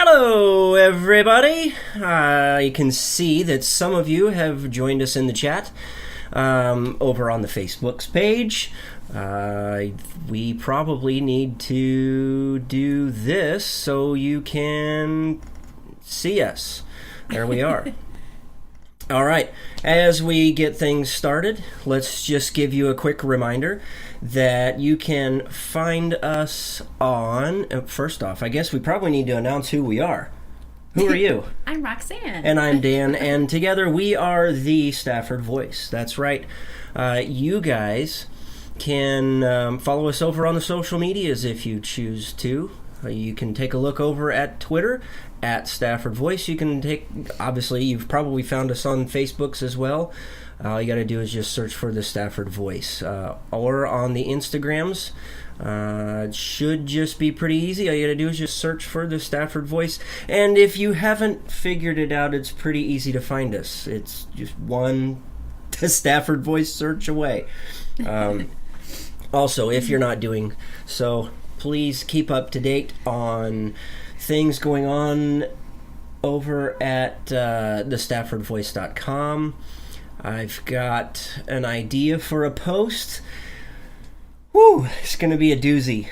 Hello, everybody. I can see that some of you have joined us in the chat over on the Facebook's page. We probably need to do this so you can see us. There we are. All right, as we get things started, let's just give you a quick reminder that you can find us on... First off, I guess we probably need to announce who we are. Who are you? I'm Roxanne. And I'm Dan, and together we are the Stafford Voice. That's right. You guys can follow us over on the social medias if you choose to. You can take a look over at Twitter, at Stafford Voice. You can obviously, you've probably found us on Facebooks as well. All you got to do is just search for the Stafford Voice. Or on the Instagrams. It should just be pretty easy. All you got to do is just search for the Stafford Voice. And if you haven't figured it out, it's pretty easy to find us. It's just one Stafford Voice search away. Also, if you're not doing so, please keep up to date on things going on over at thestaffordvoice.com. I've got an idea for a post. Woo, it's going to be a doozy.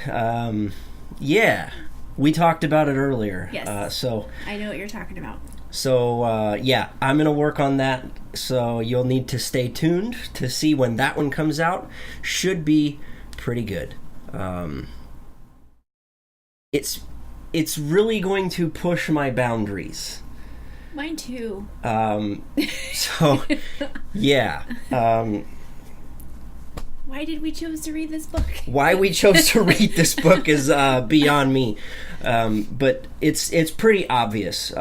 Yeah, we talked about it earlier. Yes. So I know what you're talking about. So, yeah, I'm going to work on that. So you'll need to stay tuned to see when that one comes out. Should be pretty good. It's really going to push my boundaries. Mine too. So, yeah. Why did we choose to read this book? Why we chose to read this book is beyond me. But it's pretty obvious.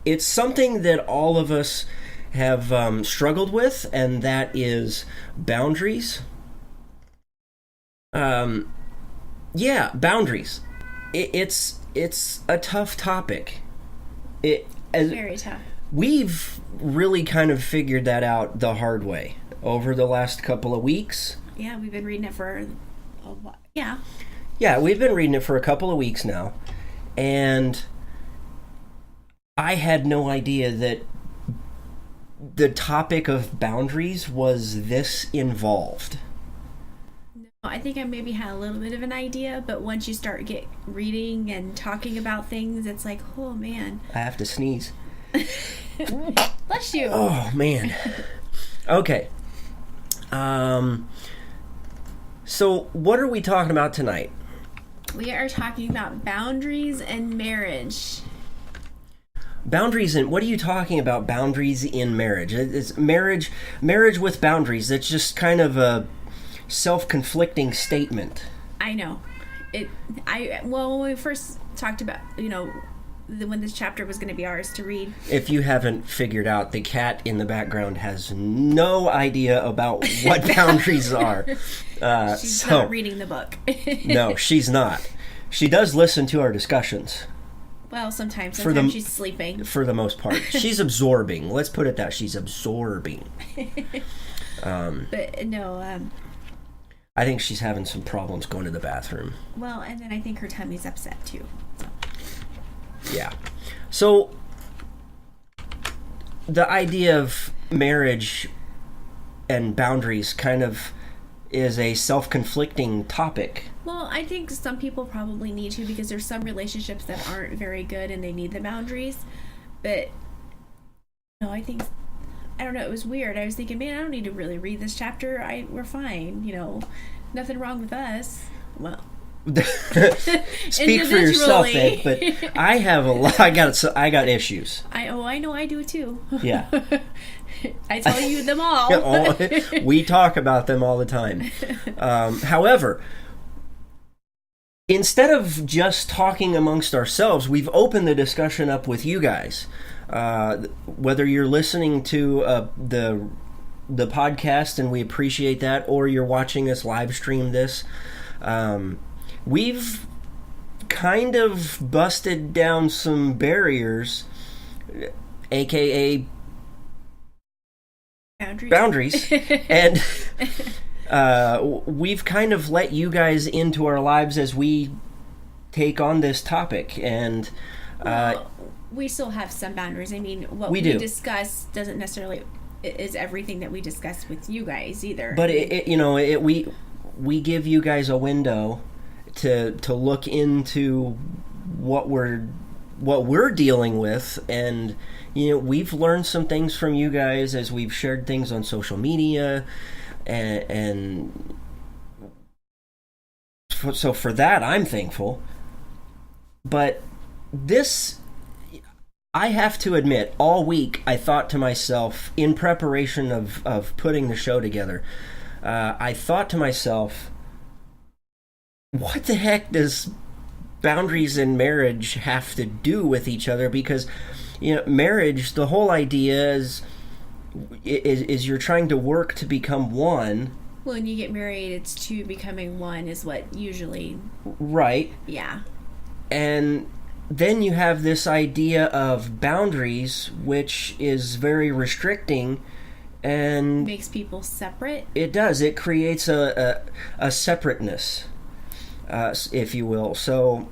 It's something that all of us have struggled with, and that is boundaries. Yeah, boundaries. It's a tough topic. Very tough. We've really kind of figured that out the hard way over the last couple of weeks. Yeah, we've been reading it for a while. Yeah. Yeah, we've been reading it for a couple of weeks now. And I had no idea that the topic of boundaries was this involved. I think I maybe had a little bit of an idea, but once you start reading and talking about things, it's like, oh man. I have to sneeze. Bless you. Oh man. Okay. So what are we talking about tonight? We are talking about boundaries and marriage. Boundaries in... What are you talking about, boundaries in marriage? It's marriage with boundaries. That's just kind of a self-conflicting statement. I know. When we first talked about, when this chapter was going to be ours to read. If you haven't figured out, the cat in the background has no idea about what boundaries are. She's not reading the book. No, she's not. She does listen to our discussions. Well, sometimes she's sleeping. For the most part. She's absorbing. Let's put it that. She's absorbing. But no, I think she's having some problems going to the bathroom. Well, and then I think her tummy's upset too. So. Yeah. So, the idea of marriage and boundaries kind of is a self-conflicting topic. Well, I think some people probably need to, because there's some relationships that aren't very good and they need the boundaries. But, no, I don't know, it was weird. I was thinking, man, I don't need to really read this chapter. We're fine, nothing wrong with us. Well... Speak for yourself, Ed, but I have a lot. I got issues. I know I do too. Yeah. I tell you them all. We talk about them all the time. However, instead of just talking amongst ourselves, we've opened the discussion up with you guys. Whether you're listening to the podcast, and we appreciate that, or you're watching us live stream this. We've kind of busted down some barriers, aka boundaries. And we've kind of let you guys into our lives as we take on this topic. And Well, we still have some boundaries. I mean, what we discuss doesn't necessarily is everything that we discuss with you guys either. But we give you guys a window to look into what we're dealing with, and we've learned some things from you guys as we've shared things on social media, and so for that I'm thankful. But this, I have to admit, all week I thought to myself, in preparation of putting the show together, I thought to myself, what the heck does boundaries in marriage have to do with each other? Because marriage, the whole idea is you're trying to work to become one. Well, when you get married, it's two becoming one is what usually... Right. Yeah. And then you have this idea of boundaries, which is very restricting and... Makes people separate? It does. It creates a separateness, if you will. So,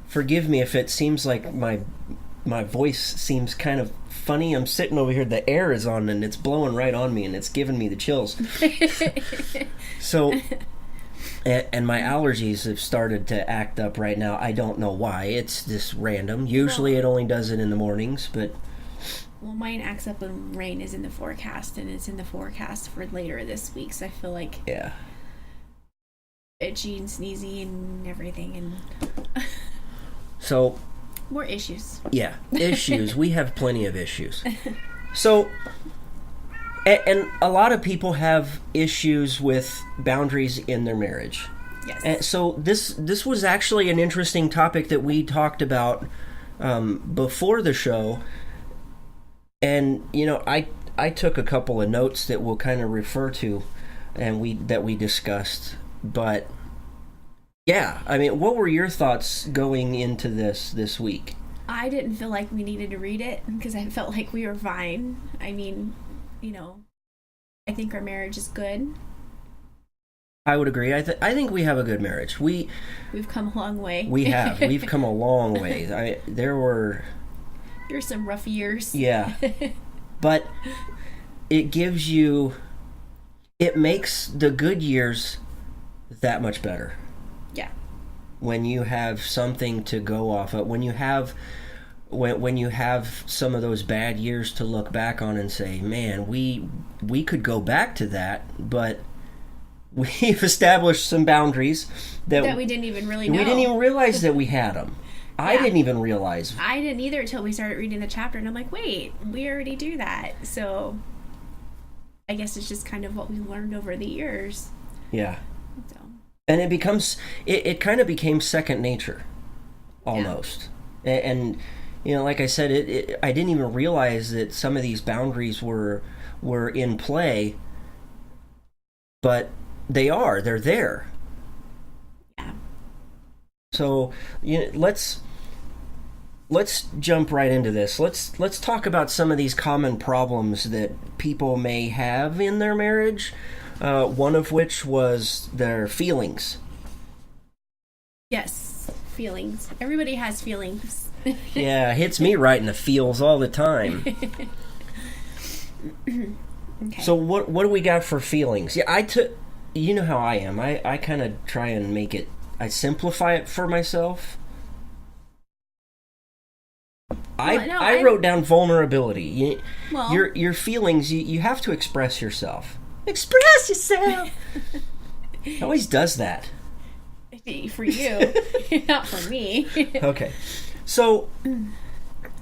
forgive me if it seems like my voice seems kind of funny. I'm sitting over here, the air is on and it's blowing right on me and it's giving me the chills. So... And my allergies have started to act up right now. I don't know why. It's just random. Usually it only does it in the mornings, but... Well, mine acts up when rain is in the forecast, and it's in the forecast for later this week, so I feel like... Yeah. Itchy and sneezy and everything, and... So... More issues. Yeah, issues. We have plenty of issues. So... And a lot of people have issues with boundaries in their marriage. Yes. And so this was actually an interesting topic that we talked about before the show. And I took a couple of notes that we'll kind of refer to, and that we discussed. But yeah, I mean, what were your thoughts going into this week? I didn't feel like we needed to read it because I felt like we were fine. I mean, I think our marriage is good. I would agree. I think we have a good marriage. We've come a long way. We have. We've come a long way. There's some rough years. Yeah. But it makes the good years that much better. Yeah. When you have something to go off of, when you have some of those bad years to look back on and say, man, we could go back to that, but we've established some boundaries that we didn't even really know. We didn't even realize that we had them. Yeah. I didn't even realize. I didn't either until we started reading the chapter, and I'm like, wait, we already do that. So I guess it's just kind of what we learned over the years. Yeah. So. And it kind of became second nature, almost. Yeah. And like I said, I didn't even realize that some of these boundaries were in play, but they're there. Yeah. So let's jump right into this. Let's talk about some of these common problems that people may have in their marriage. One of which was their feelings. Yes, feelings. Everybody has feelings. Yeah, it hits me right in the feels all the time. Okay. So what do we got for feelings? Yeah, you know how I am. I kind of try and I simplify it for myself. I wrote down vulnerability. Your feelings, you have to express yourself. Express yourself! It always does that. For you, not for me. Okay. So,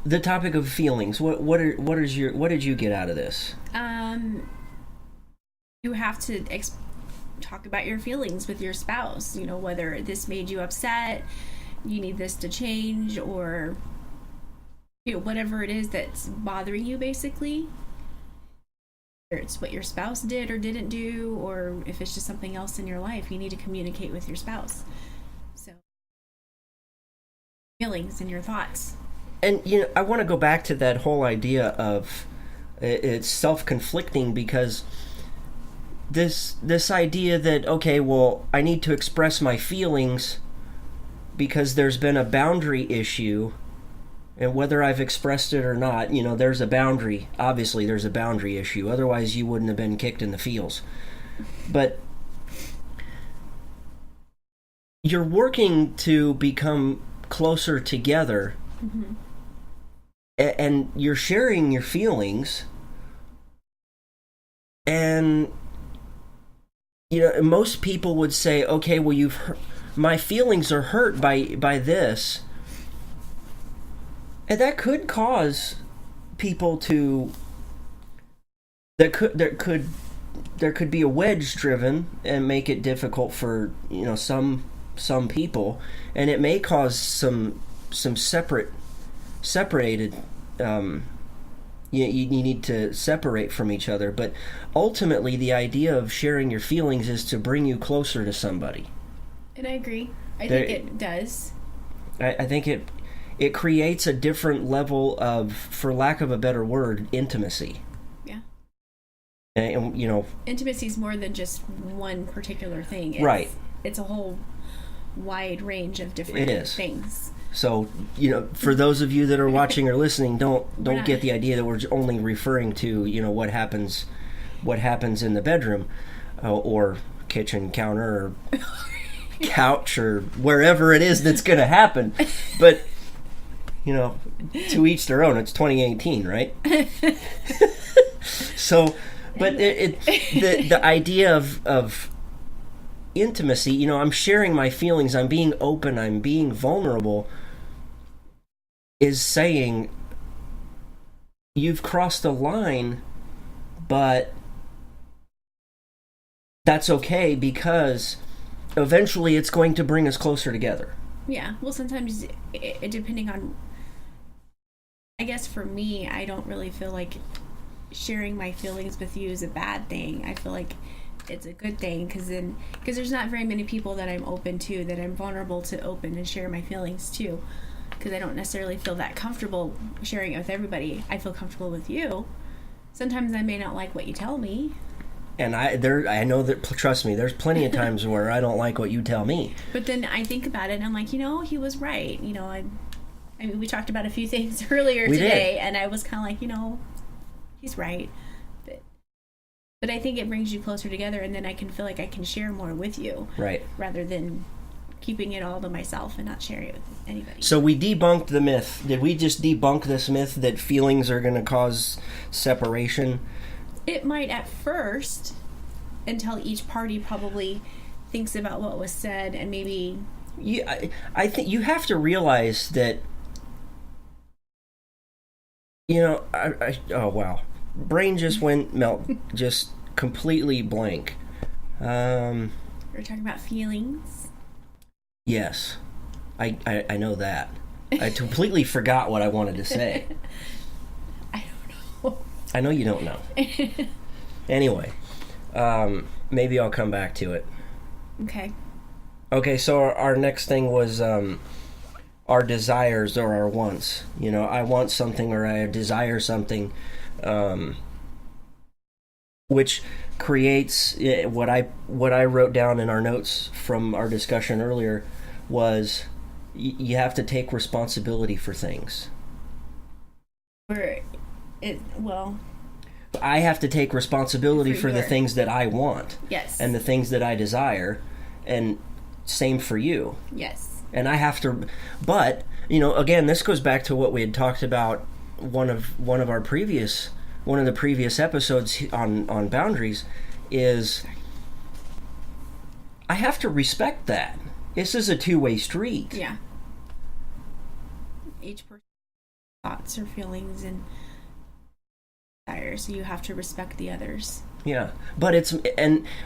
the topic of feelings. What did you get out of this? You have to talk about your feelings with your spouse. Whether this made you upset, you need this to change, or whatever it is that's bothering you, basically. Whether it's what your spouse did or didn't do, or if it's just something else in your life, you need to communicate with your spouse. So, feelings and your thoughts. And I want to go back to that whole idea of it's self-conflicting, because this idea that, okay, well, I need to express my feelings, because there's been a boundary issue, and whether I've expressed it or not, there's a boundary. Obviously, there's a boundary issue. Otherwise, you wouldn't have been kicked in the feels. But you're working to become closer together, mm-hmm. and you're sharing your feelings, and most people would say, okay, well, my feelings are hurt by this. And that could cause people to... There could be a wedge driven and make it difficult for some people, and it may cause some separated. You need to separate from each other, but ultimately the idea of sharing your feelings is to bring you closer to somebody. And I agree. I think it does. I think it creates a different level of, for lack of a better word, intimacy. Yeah. And intimacy is more than just one particular thing. Right. It's a whole wide range of different things. So, for those of you that are watching or listening, don't get the idea that we're only referring to, what happens in the bedroom, or kitchen counter, or couch, or wherever it is that's going to happen. But, to each their own. It's 2018, right? So, but the idea of intimacy, I'm sharing my feelings, I'm being open, I'm being vulnerable, is saying you've crossed a line, but that's okay because eventually it's going to bring us closer together. Yeah, well, sometimes depending on, I guess for me, I don't really feel like sharing my feelings with you is a bad thing. I feel like it's a good thing because there's not very many people that I'm open to, that I'm vulnerable to open and share my feelings to, because I don't necessarily feel that comfortable sharing it with everybody. I feel comfortable with you. Sometimes I may not like what you tell me. And I know that, trust me, there's plenty of times where I don't like what you tell me. But then I think about it and I'm like, he was right. I mean, we talked about a few things earlier today, and I was kind of like, he's right. But I think it brings you closer together, and then I can feel like I can share more with you. Right. Rather than keeping it all to myself and not sharing it with anybody. So we debunked the myth. Did we just debunk this myth that feelings are going to cause separation? It might at first, until each party probably thinks about what was said and maybe... Yeah, I think you have to realize that, oh wow. Brain just went just completely blank. We're talking about feelings. Yes, I know that. I completely forgot what I wanted to say. I don't know. I know you don't know. Anyway, maybe I'll come back to it. Okay, so our next thing was our desires or our wants. I want something or I desire something, which creates what I wrote down in our notes from our discussion earlier was you have to take responsibility for things. I have to take responsibility for the things that I want. Yes. And the things that I desire, and same for you. Yes. And I have to, but again, this goes back to what we had talked about one of the previous episodes on boundaries is I have to respect that. This is a two-way street. Yeah. Each person's thoughts or feelings and desires, so you have to respect the others. Yeah, but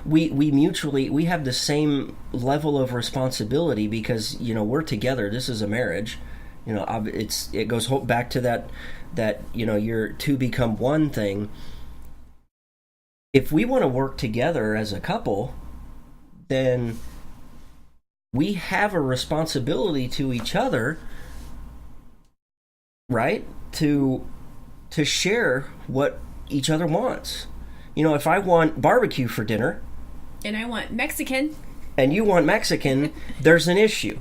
we mutually have the same level of responsibility because we're together. This is a marriage. It goes back to that you're to become one thing. If we want to work together as a couple, then we have a responsibility to each other, right? To share what each other wants. If I want barbecue for dinner... And I want Mexican. And you want Mexican, there's an issue.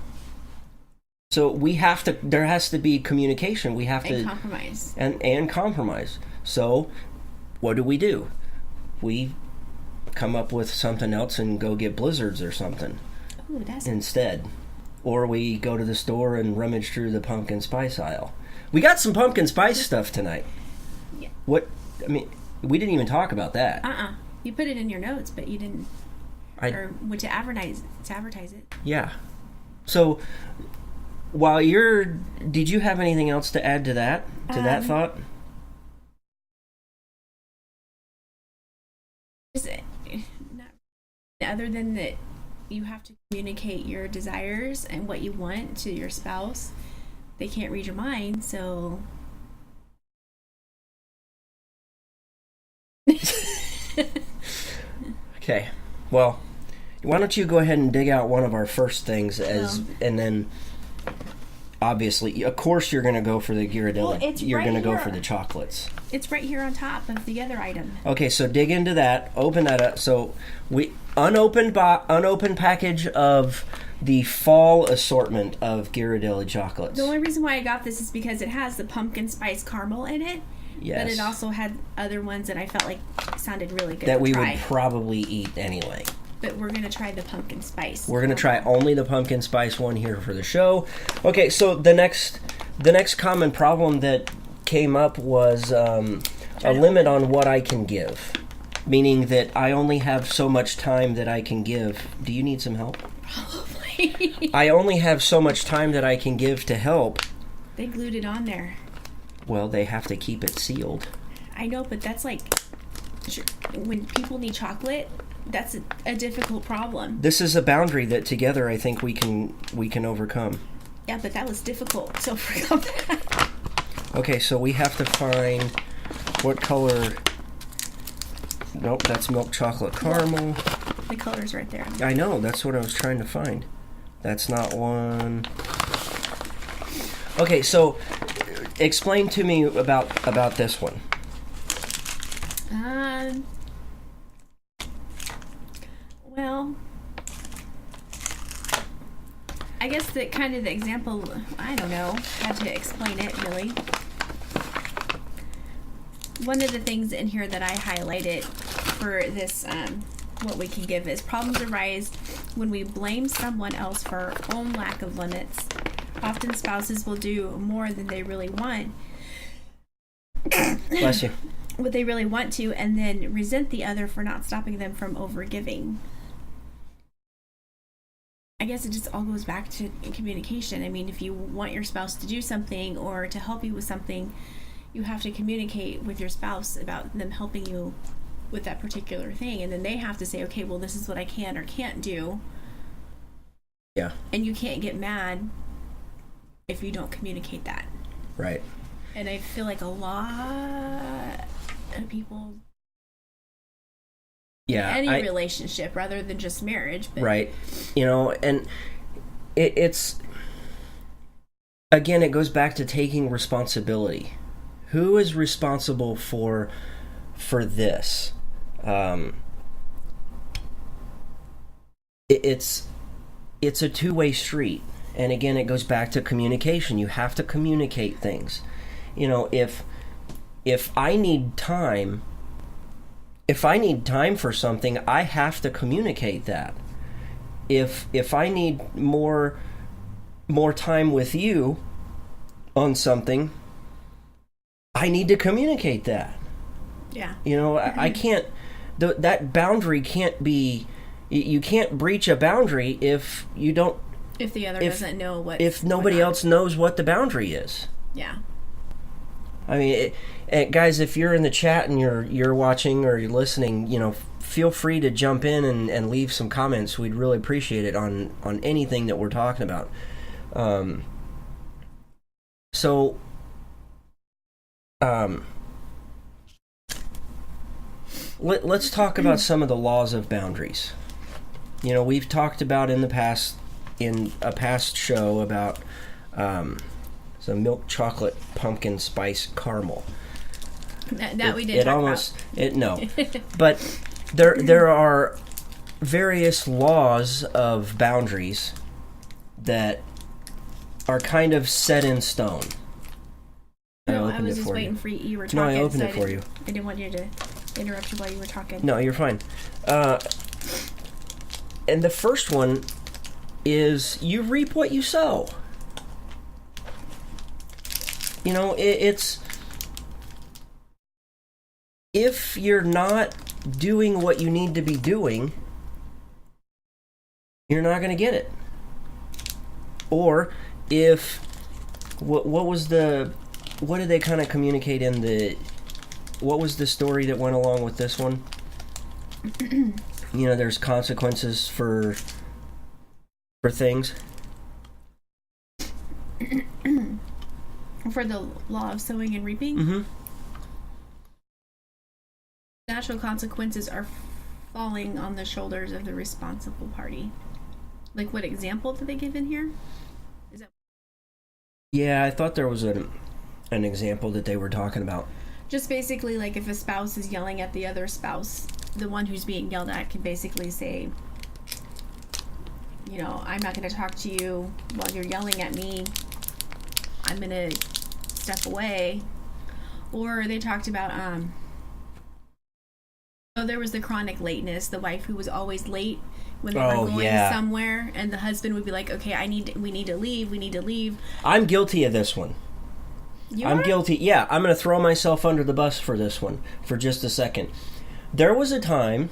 So there has to be communication. We have and to compromise. and compromise. So what do? We come up with something else and go get blizzards or something. Ooh, that's instead. Or we go to the store and rummage through the pumpkin spice aisle. We got some pumpkin spice stuff tonight. Yeah. We didn't even talk about that. You put it in your notes, but you didn't. Or would you advertise it? Yeah. So, did you have anything else to add to that? That thought? Not other than that, you have to communicate your desires and what you want to your spouse. They can't read your mind, so. Okay. Well, why don't you go ahead and dig out one of our first things and then obviously, of course, you're going to go for the Ghirardelli. Well, you're going to go here. for the chocolates. It's right here on top of the other item. Okay, so dig into that. Open that up. So we unopened package of the fall assortment of Ghirardelli chocolates. The only reason why I got this is because it has the pumpkin spice caramel in it. Yes. But it also had other ones that I felt like sounded really good. That we would probably eat anyway. But we're going to try the pumpkin spice. We're going to try only the pumpkin spice one here for the show. Okay, so the next common problem that came up was a limit on what I can give. Meaning that I only have so much time that I can give. Do you need some help? Probably. I only have so much time that I can give to help. They glued it on there. Well, they have to keep it sealed. I know, but that's like when people need chocolate, that's a difficult problem. This is a boundary that together I think we can overcome. Yeah, but that was difficult. So forget that. Okay, so we have to find what color. Nope, that's milk chocolate caramel. The color's right there. I know, that's what I was trying to find. That's not one. Okay, so explain to me about this one. Well, I guess the example, I don't know how to explain it really. One of the things in here that I highlighted for this, what we can give is problems arise when we blame someone else for our own lack of limits. Often spouses will do more than they really want. Bless you. What they really want to, and then resent the other for not stopping them from overgiving. I guess it just all goes back to communication. I mean, if you want your spouse to do something or to help you with something, you have to communicate with your spouse about them helping you with that particular thing. And then they have to say, okay, well, this is what I can or can't do. Yeah. And you can't get mad if you don't communicate that. Right. And I feel like a lot of people... Yeah, any relationship rather than just marriage. But. Right. And it's again, it goes back to taking responsibility. Who is responsible for this? It's a two-way street. And again, it goes back to communication. You have to communicate things. If I need time... If I need time for something, I have to communicate that. If I need more time with you on something, I need to communicate that. Yeah. I can't. That boundary can't be. You can't breach a boundary if you don't. If the other doesn't know what. If nobody else knows what the boundary is. Yeah. I mean, guys, if you're in the chat and you're watching or you're listening, feel free to jump in and leave some comments. We'd really appreciate it on anything that we're talking about. Let's talk about some of the laws of boundaries. We've talked about in a past show about some milk chocolate pumpkin spice caramel. That we did talk about. No. But there are various laws of boundaries that are kind of set in stone. No, I was just waiting for you were talking. No, I opened it for you. I didn't want you to interrupt you while you were talking. No, you're fine. And the first one is you reap what you sow. You know, it's... If you're not doing what you need to be doing, you're not going to get it. Or if... What did they kind of communicate in the... What was the story that went along with this one? You know, there's consequences for things. For the law of sowing and reaping? Mm-hmm. Natural consequences are falling on the shoulders of the responsible party. Like, what example did they give in here? Is that... Yeah, I thought there was an example that they were talking about. Just basically, like, if a spouse is yelling at the other spouse, the one who's being yelled at can basically say, you know, I'm not going to talk to you while you're yelling at me. I'm going to step away. Or they talked about, there was the chronic lateness, the wife who was always late when they were going somewhere, and the husband would be like, okay, we need to leave. I'm guilty of this one. I'm guilty. Yeah, I'm going to throw myself under the bus for this one for just a second. There was a time,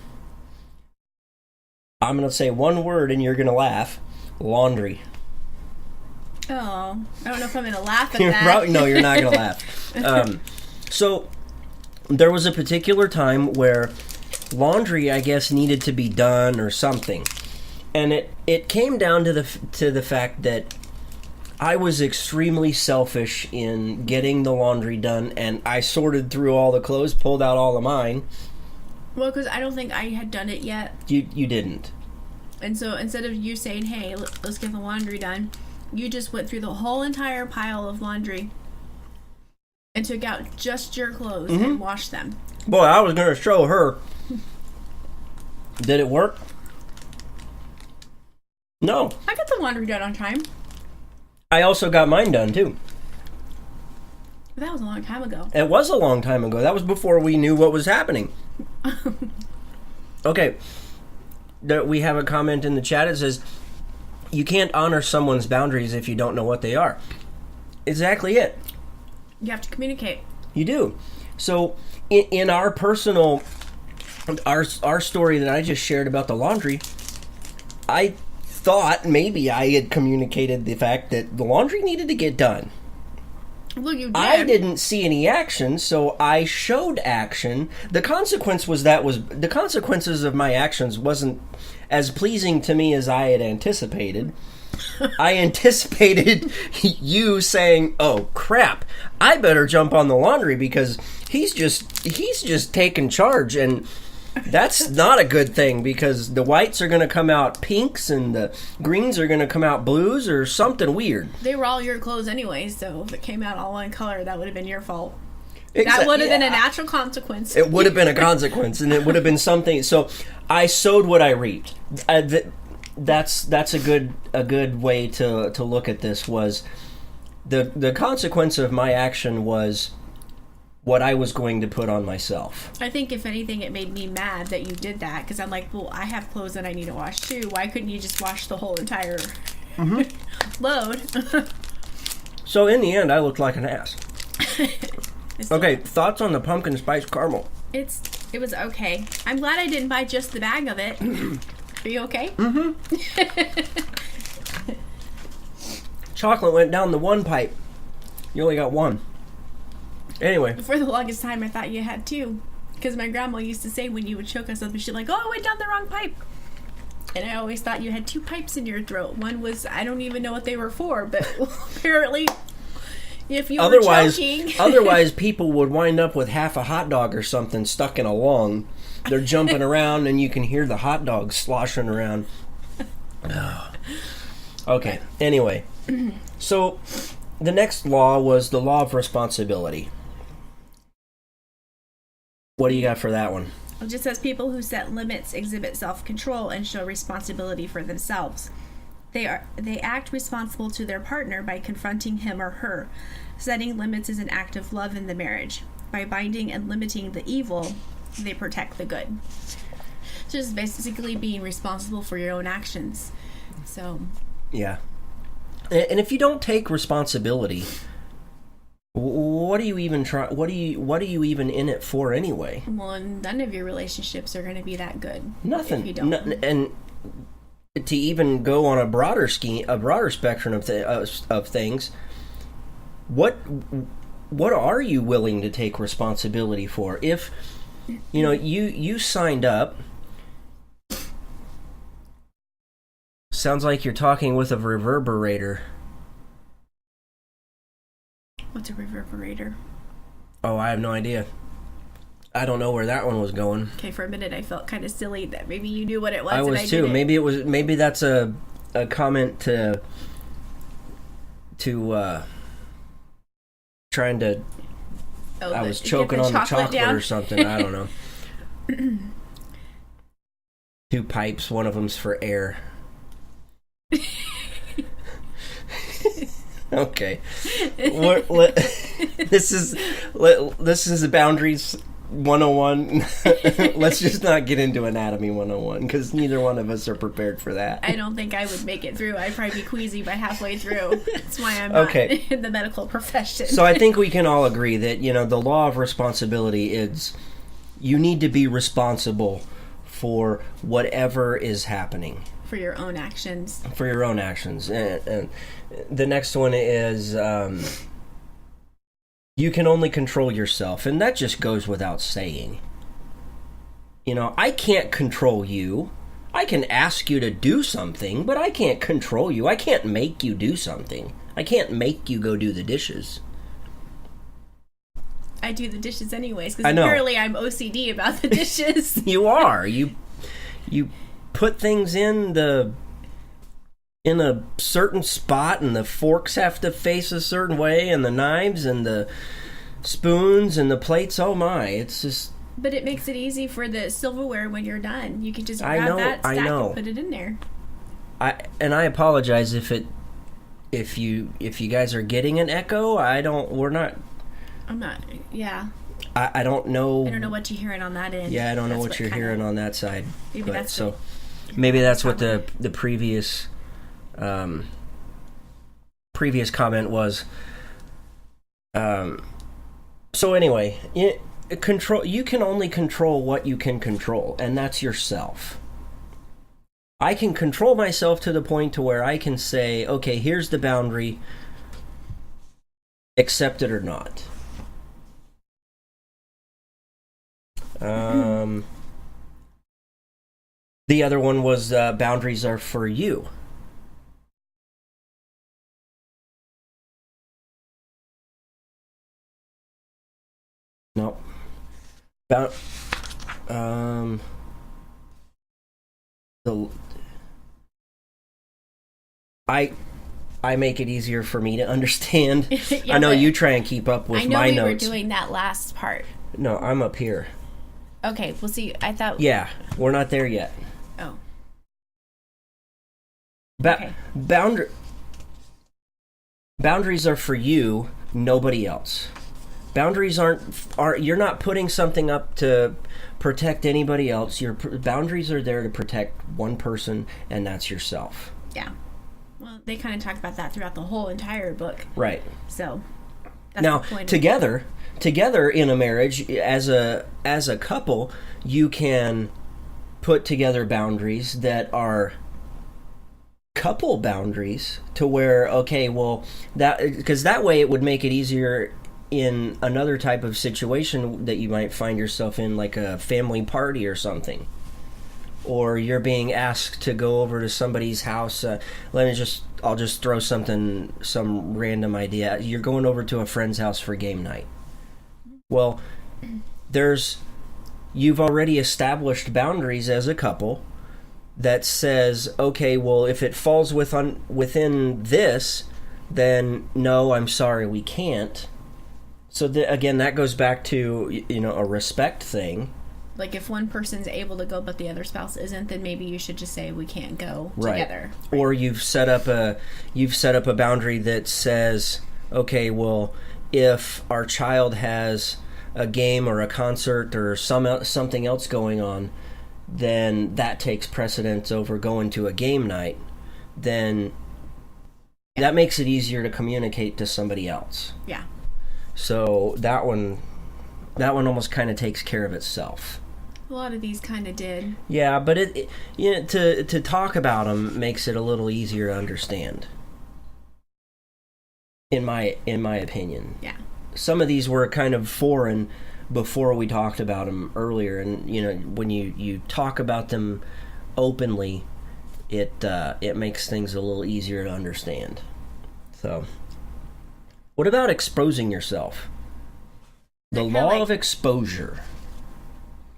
I'm going to say one word and you're going to laugh, laundry. Oh, I don't know if I'm going to laugh at that. No, you're not going to laugh. So there was a particular time where laundry, I guess, needed to be done or something. And it came down to the fact that I was extremely selfish in getting the laundry done, and I sorted through all the clothes, pulled out all of mine. Well, because I don't think I had done it yet. You didn't. And so instead of you saying, hey, let's get the laundry done, you just went through the whole entire pile of laundry and took out just your clothes and washed them. Boy, I was going to show her. Did it work? No. I got the laundry done on time. I also got mine done, too. But that was a long time ago. It was a long time ago. That was before we knew what was happening. Okay. We have a comment in the chat. It says, you can't honor someone's boundaries if you don't know what they are. Exactly it. You have to communicate. You do. So, in our personal... Our story that I just shared about the laundry, I thought maybe I had communicated the fact that the laundry needed to get done. Well, you did. I didn't see any action, so I showed action. The consequences of my actions wasn't as pleasing to me as I had anticipated. I anticipated you saying, "Oh crap, I better jump on the laundry because he's just taking charge," and that's not a good thing because the whites are going to come out pinks and the greens are going to come out blues or something weird. They were all your clothes anyway, so if it came out all one color, that would have been your fault. That would have been a natural consequence. It would have been a consequence, and it would have been something. So I sowed what I reaped. That's a good way to look at this. Was the consequence of my action was what I was going to put on myself. I think, if anything, it made me mad that you did that, because I'm like, well, I have clothes that I need to wash too. Why couldn't you just wash the whole entire load? So in the end, I looked like an ass. Okay, thoughts on the pumpkin spice caramel? It was okay. I'm glad I didn't buy just the bag of it. Are you okay? Mm-hmm. Chocolate went down the one pipe. You only got one. Anyway. For the longest time, I thought you had two. Because my grandma used to say when you would choke on something, she'd like, oh, I went down the wrong pipe. And I always thought you had two pipes in your throat. One was, I don't even know what they were for, but apparently, if you were choking... Otherwise, people would wind up with half a hot dog or something stuck in a lung. They're jumping around, and you can hear the hot dog sloshing around. Okay, anyway. So, the next law was the law of responsibility. What do you got for that one? It just says people who set limits exhibit self-control and show responsibility for themselves. They act responsible to their partner by confronting him or her. Setting limits is an act of love in the marriage. By binding and limiting the evil, they protect the good. So it's basically being responsible for your own actions. So yeah. And if you don't take responsibility, what are you even what are you even in it for anyway? Well, and none of your relationships are going to be that good. Nothing. If you don't. And to even go on a broader spectrum of things, what are you willing to take responsibility for? If you signed up. Sounds like you're talking with a reverberator. What's a reverberator? Oh, I have no idea. I don't know where that one was going. Okay, for a minute I felt kind of silly that maybe you knew what it was. I was too. Didn't. Maybe that's a comment to trying to. I was choking on the chocolate down. Or something. I don't know. 2 pipes. One of them's for air. Okay. This is the Boundaries 101. Let's just not get into Anatomy 101 because neither one of us are prepared for that. I don't think I would make it through. I'd probably be queasy by halfway through. That's why I'm not in the medical profession. So I think we can all agree that, the law of responsibility is you need to be responsible for whatever is happening. For your own actions. For your own actions. And the next one is you can only control yourself. And that just goes without saying. I can't control you. I can ask you to do something, but I can't control you. I can't make you do something. I can't make you go do the dishes. I do the dishes anyways, because apparently I'm OCD about the dishes. You are. You put things in a certain spot, and the forks have to face a certain way, and the knives and the spoons and the plates. Oh my, it's just. But it makes it easy for the silverware when you're done. You can just grab that stack and put it in there. I apologize if you guys are getting an echo. I'm not. Yeah. I don't know. I don't know what you're hearing on that end. Yeah, I don't know what you're hearing on that side. Maybe that's so. Maybe that's what the previous comment was. So anyway, you can only control what you can control, and that's yourself. I can control myself to the point to where I can say, okay, here's the boundary, accept it or not. The other one was boundaries are for you. No. I make it easier for me to understand. Yeah, I know you try and keep up with my notes. I know we were doing that last part. No, I'm up here. Okay, we'll see. I thought... Yeah, we're not there yet. Oh. Okay. Boundaries are for you, nobody else. Boundaries aren't you're not putting something up to protect anybody else. Your boundaries are there to protect one person, and that's yourself. Yeah. Well, they kind of talk about that throughout the whole entire book. Right. So, that's now, the point together in a marriage, as a couple, you can put together boundaries that are couple boundaries to where, okay, well, because that way it would make it easier in another type of situation that you might find yourself in, like a family party or something, or you're being asked to go over to somebody's house. I'll just throw some random idea. You're going over to a friend's house for game night. Well, you've already established boundaries as a couple that says, okay, well, if it falls within this, then no, I'm sorry, we can't. So again, that goes back to a respect thing. Like, if one person's able to go but the other spouse isn't, then maybe you should just say we can't go Right. together. Or you've set up a boundary that says, okay, well, if our child has a game or a concert or something else going on, then that takes precedence over going to a game night. Then that makes it easier to communicate to somebody else. Yeah. So that one almost kind of takes care of itself. A lot of these kind of did. Yeah, but it to talk about them makes it a little easier to understand. In my opinion. Yeah. Some of these were kind of foreign before we talked about them earlier, and when you talk about them openly, it makes things a little easier to understand. So, what about exposing yourself? The law of exposure.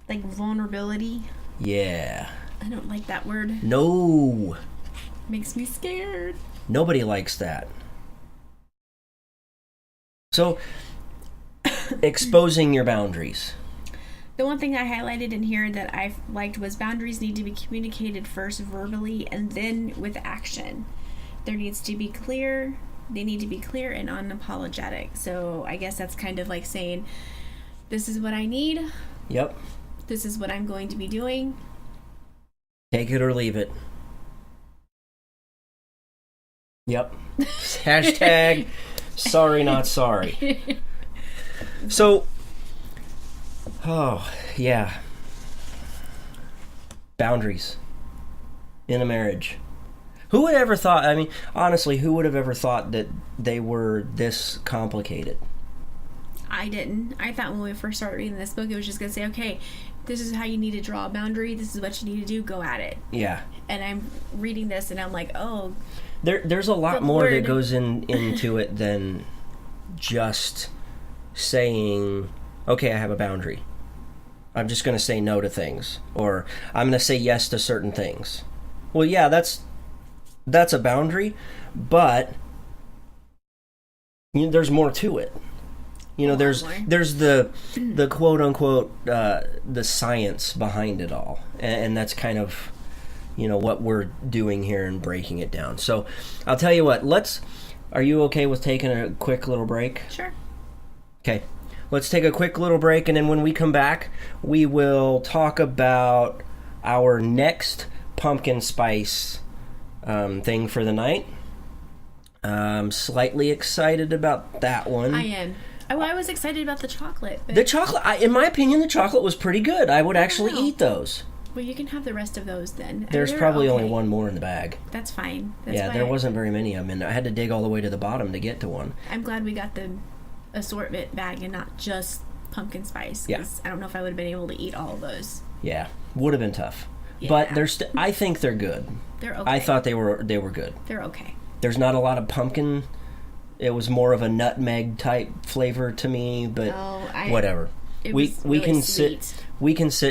Like vulnerability. Yeah. I don't like that word. No. Makes me scared. Nobody likes that. So, exposing your boundaries. The one thing I highlighted in here that I liked was boundaries need to be communicated first verbally and then with action. There needs to be clear. They need to be clear and unapologetic. So I guess that's kind of like saying, this is what I need. Yep. This is what I'm going to be doing. Take it or leave it. Yep. Hashtag sorry not sorry. So, oh, yeah. Boundaries in a marriage. Who would ever thought, I mean, honestly, who would have ever thought that they were this complicated? I didn't. I thought when we first started reading this book, it was just going to say, okay, this is how you need to draw a boundary. This is what you need to do. Go at it. Yeah. And I'm reading this and I'm like, oh. There's a lot more that goes into it than just saying, okay, I have a boundary. I'm just going to say no to things. Or I'm going to say yes to certain things. Well, yeah, that's a boundary, but there's more to it. There's the quote unquote the science behind it all, and that's kind of what we're doing here and breaking it down. So I'll tell you what. Are you okay with taking a quick little break? Sure. Okay, let's take a quick little break, and then when we come back, we will talk about our next pumpkin spice thing for the night. I'm slightly excited about that one. I am. Oh, I was excited about the chocolate. But The chocolate, in my opinion, the chocolate was pretty good. I would actually eat those. Well, you can have the rest of those then. There's probably only one more in the bag. That's fine. There wasn't very many of them, and I had to dig all the way to the bottom to get to one. I'm glad we got the assortment bag and not just pumpkin spice. Yeah. I don't know if I would have been able to eat all of those. Yeah, would have been tough. Yeah. But I think they're good. They're okay. I thought they were good. They're okay. There's not a lot of pumpkin. It was more of a nutmeg type flavor to me, but whatever. We can sit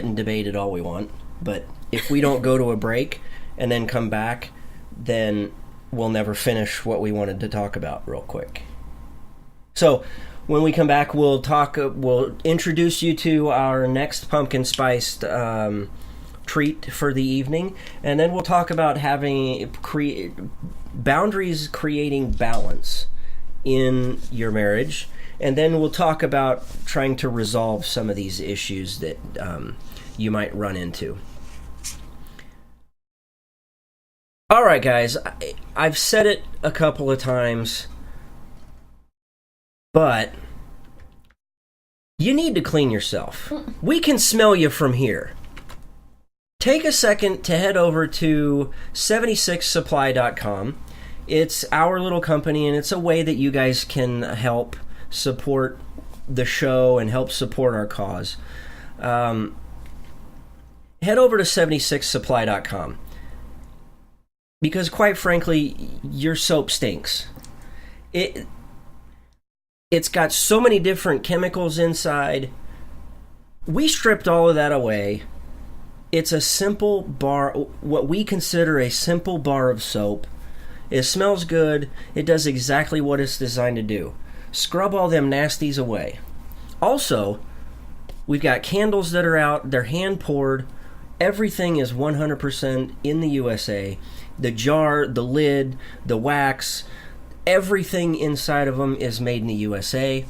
and debate it all we want, but if we don't go to a break and then come back, then we'll never finish what we wanted to talk about real quick. So when we come back, we'll introduce you to our next pumpkin spiced treat for the evening, and then we'll talk about boundaries creating balance in your marriage, and then we'll talk about trying to resolve some of these issues that you might run into. All right, guys, I've said it a couple of times, but you need to clean yourself. We can smell you from here. Take a second to head over to 76supply.com. It's our little company, and it's a way that you guys can help support the show and help support our cause. Head over to 76supply.com. Because quite frankly, your soap stinks. It's got so many different chemicals inside. We stripped all of that away. It's a simple bar, what we consider a simple bar of soap. It smells good. It does exactly what it's designed to do. Scrub all them nasties away. Also, We've got candles that are out. They're hand poured. Everything is 100% in the USA. The jar, the lid, the wax, everything inside of them is made in the USA.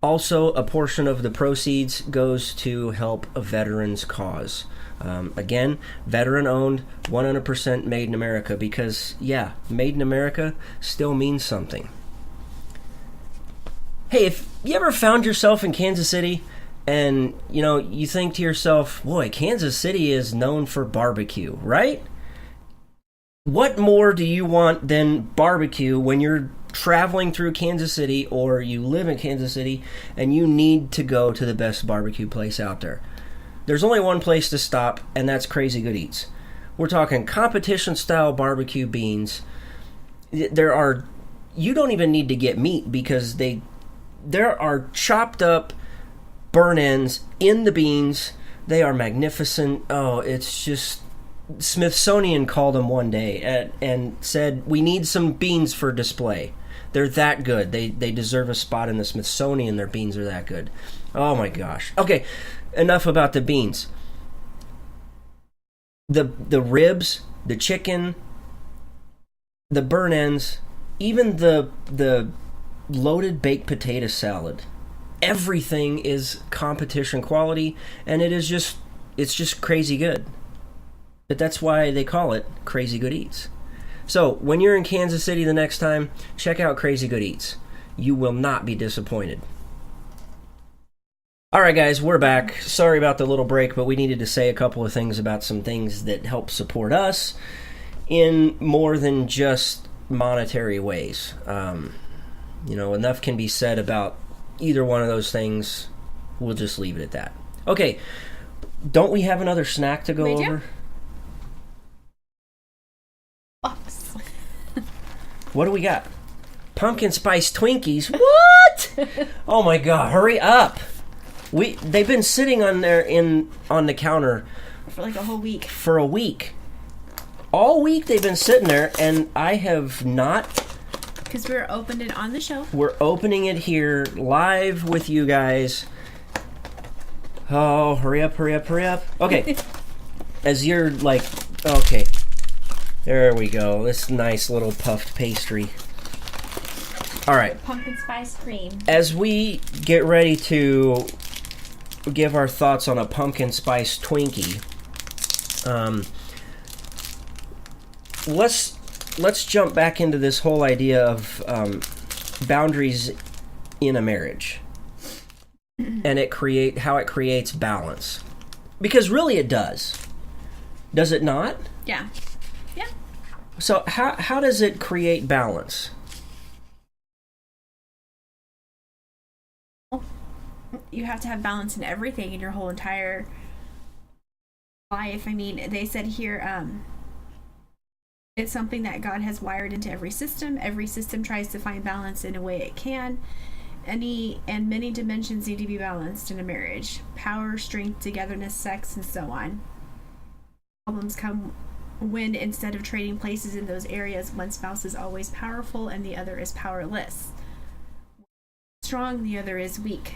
Also, a portion of the proceeds goes to help a veteran's cause. Again, veteran-owned, 100% made in America, because, yeah, made in America still means something. Hey, if you ever found yourself in Kansas City and, you think to yourself, boy, Kansas City is known for barbecue, right? What more do you want than barbecue when you're traveling through Kansas City, or you live in Kansas City and you need to go to the best barbecue place out there? There's only one place to stop, and that's Crazy Good Eats. We're talking competition-style barbecue beans. You don't even need to get meat, because there are chopped up burn ends in the beans. They are magnificent. Oh, it's just... Smithsonian called them one day and said, we need some beans for display. They're that good. They deserve a spot in the Smithsonian. Their beans are that good. Oh my gosh. Okay, enough about the beans. The ribs, the chicken, the burn ends, even the loaded baked potato salad. Everything is competition quality, and it's just crazy good. But that's why they call it Crazy Good Eats. So, when you're in Kansas City the next time, check out Crazy Good Eats. You will not be disappointed. Alright guys, we're back. Sorry about the little break, but we needed to say a couple of things about some things that help support us in more than just monetary ways. Enough can be said about either one of those things. We'll just leave it at that. Okay, don't we have another snack to go over? Box. What do we got? Pumpkin spice Twinkies. What? Oh my god, hurry up. They've been sitting on the counter for like a whole week. For a week. All week they've been sitting there, and I have not, because we're opened it on the show. We're opening it here live with you guys. Oh, hurry up. Okay. As you're like, okay. There we go. This nice little puffed pastry. All right. Pumpkin spice cream. As we get ready to give our thoughts on a pumpkin spice Twinkie, let's jump back into this whole idea of boundaries in a marriage, and how it creates balance. Because really it does. Does it not? Yeah. Yeah. So how does it create balance? You have to have balance in everything in your whole entire life. I mean, they said here, it's something that God has wired into every system. Every system tries to find balance in a way it can. Many dimensions need to be balanced in a marriage. Power, strength, togetherness, sex, and so on. Problems come when, instead of trading places in those areas, one spouse is always powerful and the other is powerless. Strong, the other is weak.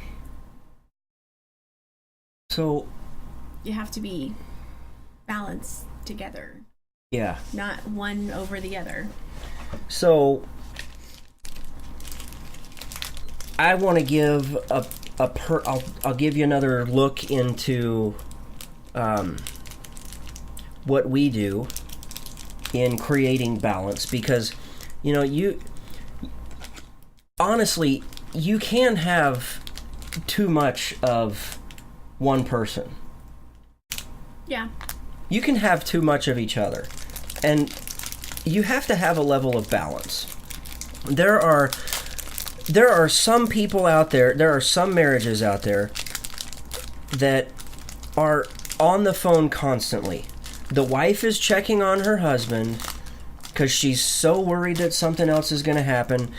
So you have to be balanced together. Yeah. Not one over the other. So I want to give I'll give you another look into what we do in creating balance, because you honestly, you can have too much of one person. Yeah. You can have too much of each other, and you have to have a level of balance. There are some people out there, there are some marriages out there that are on the phone constantly. The wife is checking on her husband because she's so worried that something else is going to happen,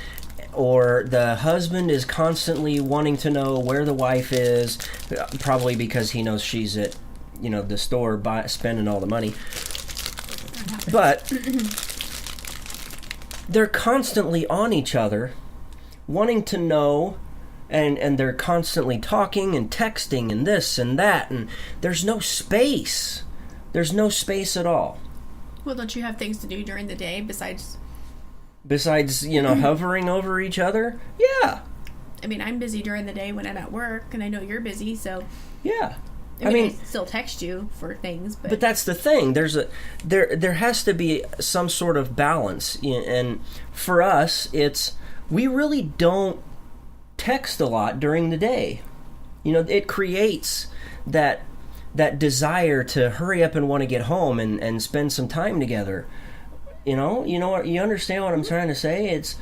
or the husband is constantly wanting to know where the wife is, probably because he knows she's at the store spending all the money. But they're constantly on each other, wanting to know and they're constantly talking and texting and this and that, and there's no space. There's no space at all. Well, don't you have things to do during the day besides, hovering over each other? Yeah. I mean, I'm busy during the day when I'm at work, and I know you're busy, so... Yeah. I mean, I still text you for things, but... But that's the thing. There has to be some sort of balance. And for us, we really don't text a lot during the day. It creates that desire to hurry up and want to get home and spend some time together. You understand what I'm trying to say? It's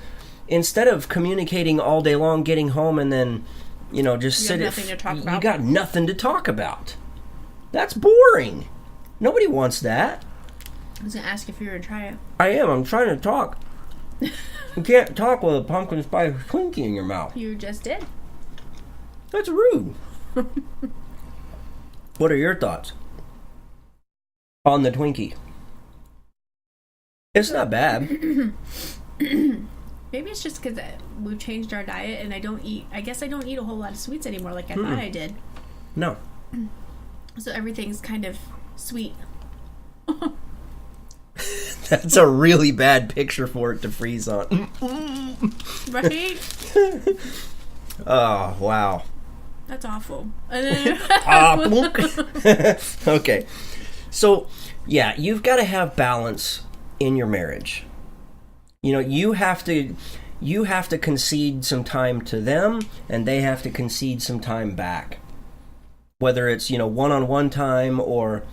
instead of communicating all day long, getting home and then just sit nothing to talk about. You got nothing to talk about. That's boring. Nobody wants that. I was gonna ask if you were gonna try it. I am. I'm trying to talk. You can't talk with a pumpkin spice Twinkie in your mouth. You just did. That's rude. What are your thoughts on the Twinkie? It's not bad. Maybe it's just because we've changed our diet and I guess I don't eat a whole lot of sweets anymore like I thought I did. No. So everything's kind of sweet. That's a really bad picture for it to freeze on. Right? Oh, wow. That's awful. Okay. So, yeah, you've got to have balance in your marriage. You have to concede some time to them, and they have to concede some time back. Whether it's, one-on-one time, or,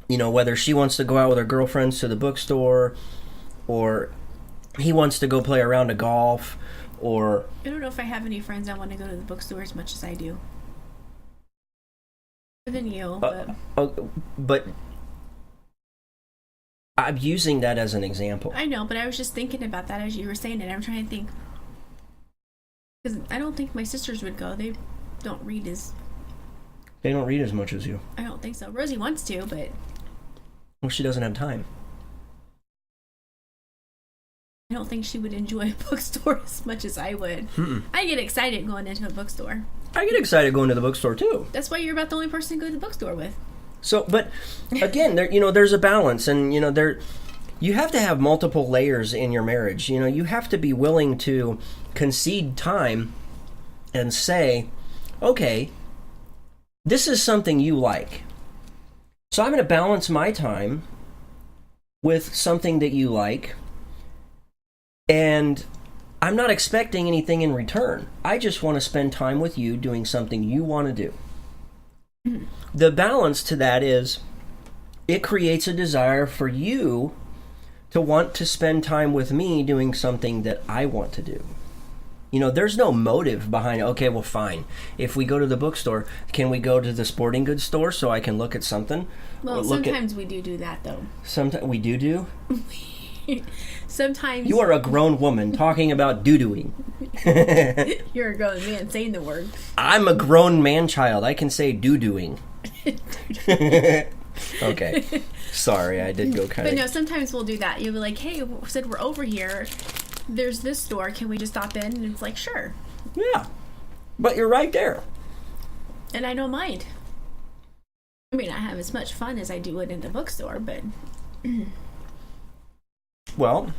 whether she wants to go out with her girlfriends to the bookstore, or he wants to go play a round of golf, or... I don't know if I have any friends that want to go to the bookstore as much as I do. More than you, but... I'm using that as an example. I know, but I was just thinking about that as you were saying it. I'm trying to think. Because I don't think my sisters would go. They don't read as much as you. I don't think so. Rosie wants to, but... Well, she doesn't have time. I don't think she would enjoy a bookstore as much as I would. Mm-mm. I get excited going into a bookstore. I get excited going to the bookstore, too. That's why you're about the only person to go to the bookstore with. So, but again, there's a balance, and you have to have multiple layers in your marriage. You have to be willing to concede time and say, okay, this is something you like, so I'm going to balance my time with something that you like, and I'm not expecting anything in return. I just want to spend time with you doing something you want to do. The balance to that is it creates a desire for you to want to spend time with me doing something that I want to do. There's no motive behind it. Okay, well, fine. If we go to the bookstore, can we go to the sporting goods store so I can look at something? Well, sometimes we do that, though. Sometimes we do? Sometimes... You are a grown woman talking about doo-dooing. You're a grown man saying the word. I'm a grown man-child. I can say doo-dooing. Okay. Sorry, I did go kind of... But no, sometimes we'll do that. You'll be like, hey, said we're over here. There's this store. Can we just stop in? And it's like, sure. Yeah. But you're right there. And I don't mind. I mean, I have as much fun as I do it in the bookstore, but... Well,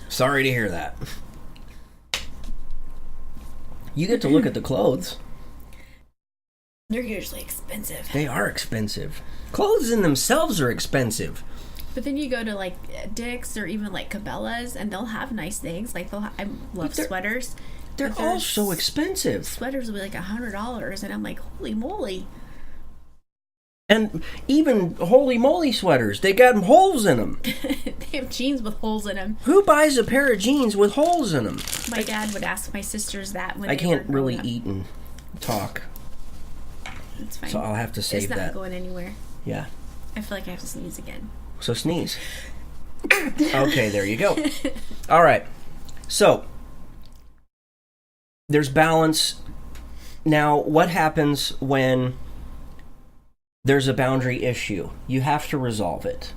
sorry to hear that. You get to look at the clothes. They're usually expensive. They are expensive. Clothes in themselves are expensive. But then you go to like Dick's or even like Cabela's, and they'll have nice things. Like I love sweaters. They're all so expensive. Sweaters will be like $100, and I'm like, holy moly. And even holy moly sweaters, they got holes in them. They have jeans with holes in them. Who buys a pair of jeans with holes in them? My dad would ask my sisters that when I they can't were really up. eat and talk. It's fine. So I'll have to save it's not that. Going anywhere. Yeah. I feel like I have to sneeze again. So sneeze. Okay, there you go. All right. So there's balance. Now, what happens when there's a boundary issue? You have to resolve it.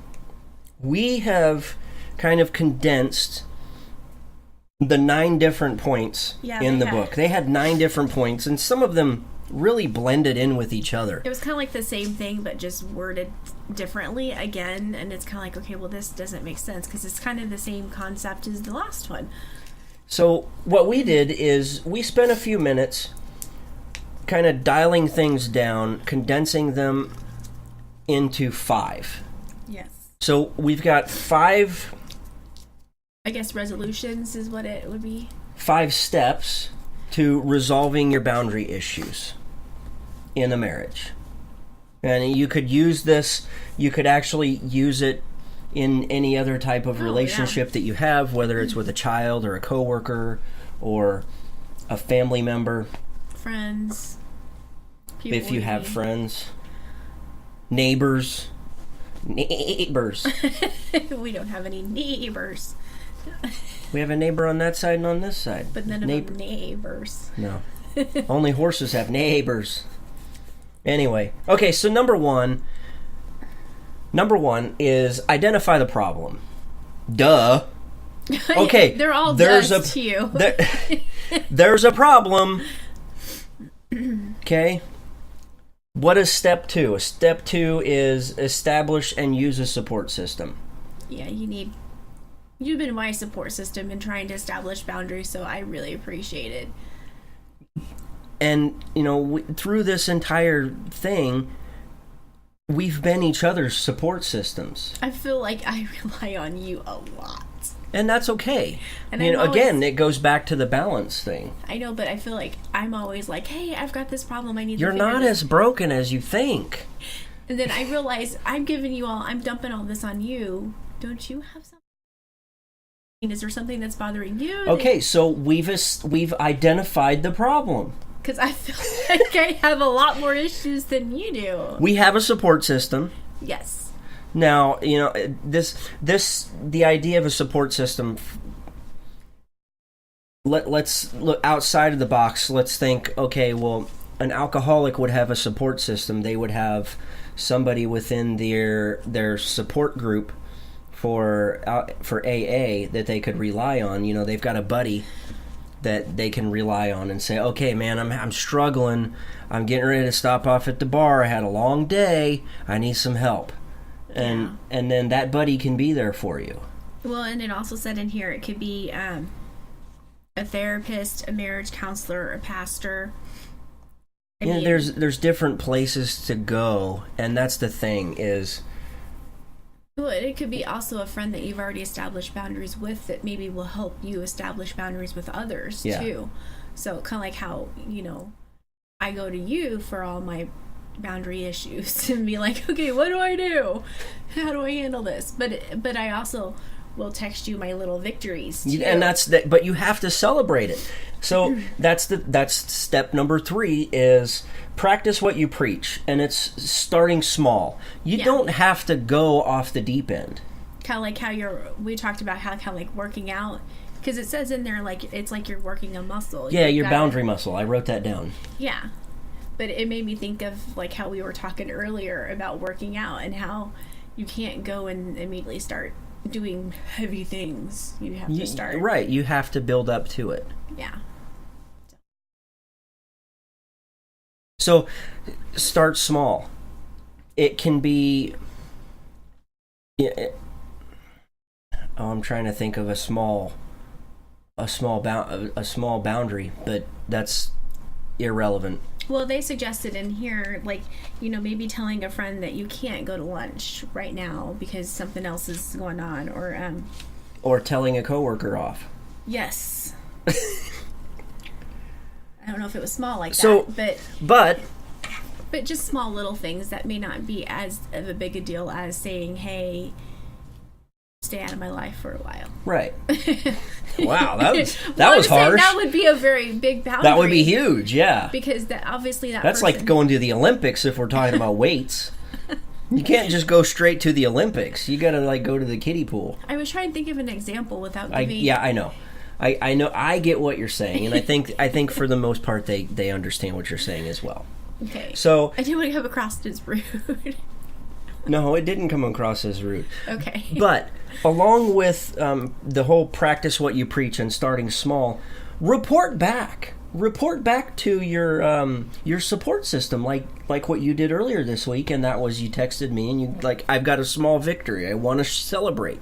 We have kind of condensed the 9 different points Yeah, in they the had. book. They had 9 different points, and some of them really blended in with each other. It was kind of like the same thing, but just worded differently again. And it's kind of like, okay, well, this doesn't make sense because it's kind of the same concept as the last one. So what we did is we spent a few minutes kind of dialing things down, condensing them into 5. Yes. So we've got 5 I guess resolutions is what it would be. 5 steps to resolving your boundary issues in a marriage. And you could use this, you could actually use it in any other type of relationship that you have, whether it's with a child or a coworker or a family member. Friends. People If you have need. friends. Neighbors. Neighbors. We don't have any neighbors. We have a neighbor on that side and on this side. But none of them neighbors. No. Only horses have neighbors. Anyway. Okay, so number one is identify the problem. Duh. Okay. They're all there's does to you. There's a problem. Okay. What is step 2? Step 2 is establish and use a support system. Yeah, you've been my support system in trying to establish boundaries, so I really appreciate it. And, through this entire thing, we've been each other's support systems. I feel like I rely on you a lot. And that's okay. And again, it goes back to the balance thing. I know, but I feel like I'm always like, hey, I've got this problem, I need You're to figure not this. as broken as you think. And then I realize I'm dumping all this on you. Don't you have something? Is there something that's bothering you? Okay, so we've identified the problem. Because I feel like I have a lot more issues than you do. We have a support system. Yes. Now, the idea of a support system, let's look outside of the box. Let's think, okay, well, an alcoholic would have a support system. They would have somebody within their support group for AA that they could rely on. They've got a buddy that they can rely on and say, okay, man, I'm struggling. I'm getting ready to stop off at the bar. I had a long day. I need some help. And then that buddy can be there for you. Well, and it also said in here it could be a therapist, a marriage counselor, a pastor. There's different places to go, and that's the thing is. Well, it could be also a friend that you've already established boundaries with that maybe will help you establish boundaries with others too. So kind of like how I go to you for all my boundary issues and be like, okay, what do I do? How do I handle this? But I also will text you my little victories too. And but you have to celebrate it. So that's step number 3 is practice what you preach, and it's starting small. You don't have to go off the deep end. Kind of like how we talked about how kind of like working out, because it says in there like it's like you're working a muscle. Yeah, your boundary muscle. I wrote that down. Yeah. But it made me think of like how we were talking earlier about working out and how you can't go and immediately start doing heavy things. You have to start. Right, you have to build up to it. Yeah. So start small. It can be I'm trying to think of a small boundary, but that's irrelevant. Well, they suggested in here, like, maybe telling a friend that you can't go to lunch right now because something else is going on, or telling a coworker off. Yes. I don't know if it was small like that, but just small little things that may not be as of a big a deal as saying, hey, stay out of my life for a while. Right. Wow, that was harsh. That would be a very big boundary. That would be huge, yeah. Because that's person, like going to the Olympics if we're talking about weights. You can't just go straight to the Olympics. You got to go to the kiddie pool. I was trying to think of an example without giving. I know. I know. I get what you're saying, and I think for the most part they understand what you're saying as well. Okay. So I didn't want to come across as rude. No, it didn't come across as rude. Okay. But along with the whole practice what you preach and starting small, report back to your support system, like what you did earlier this week, and that was you texted me and you like, I've got a small victory, I want to celebrate,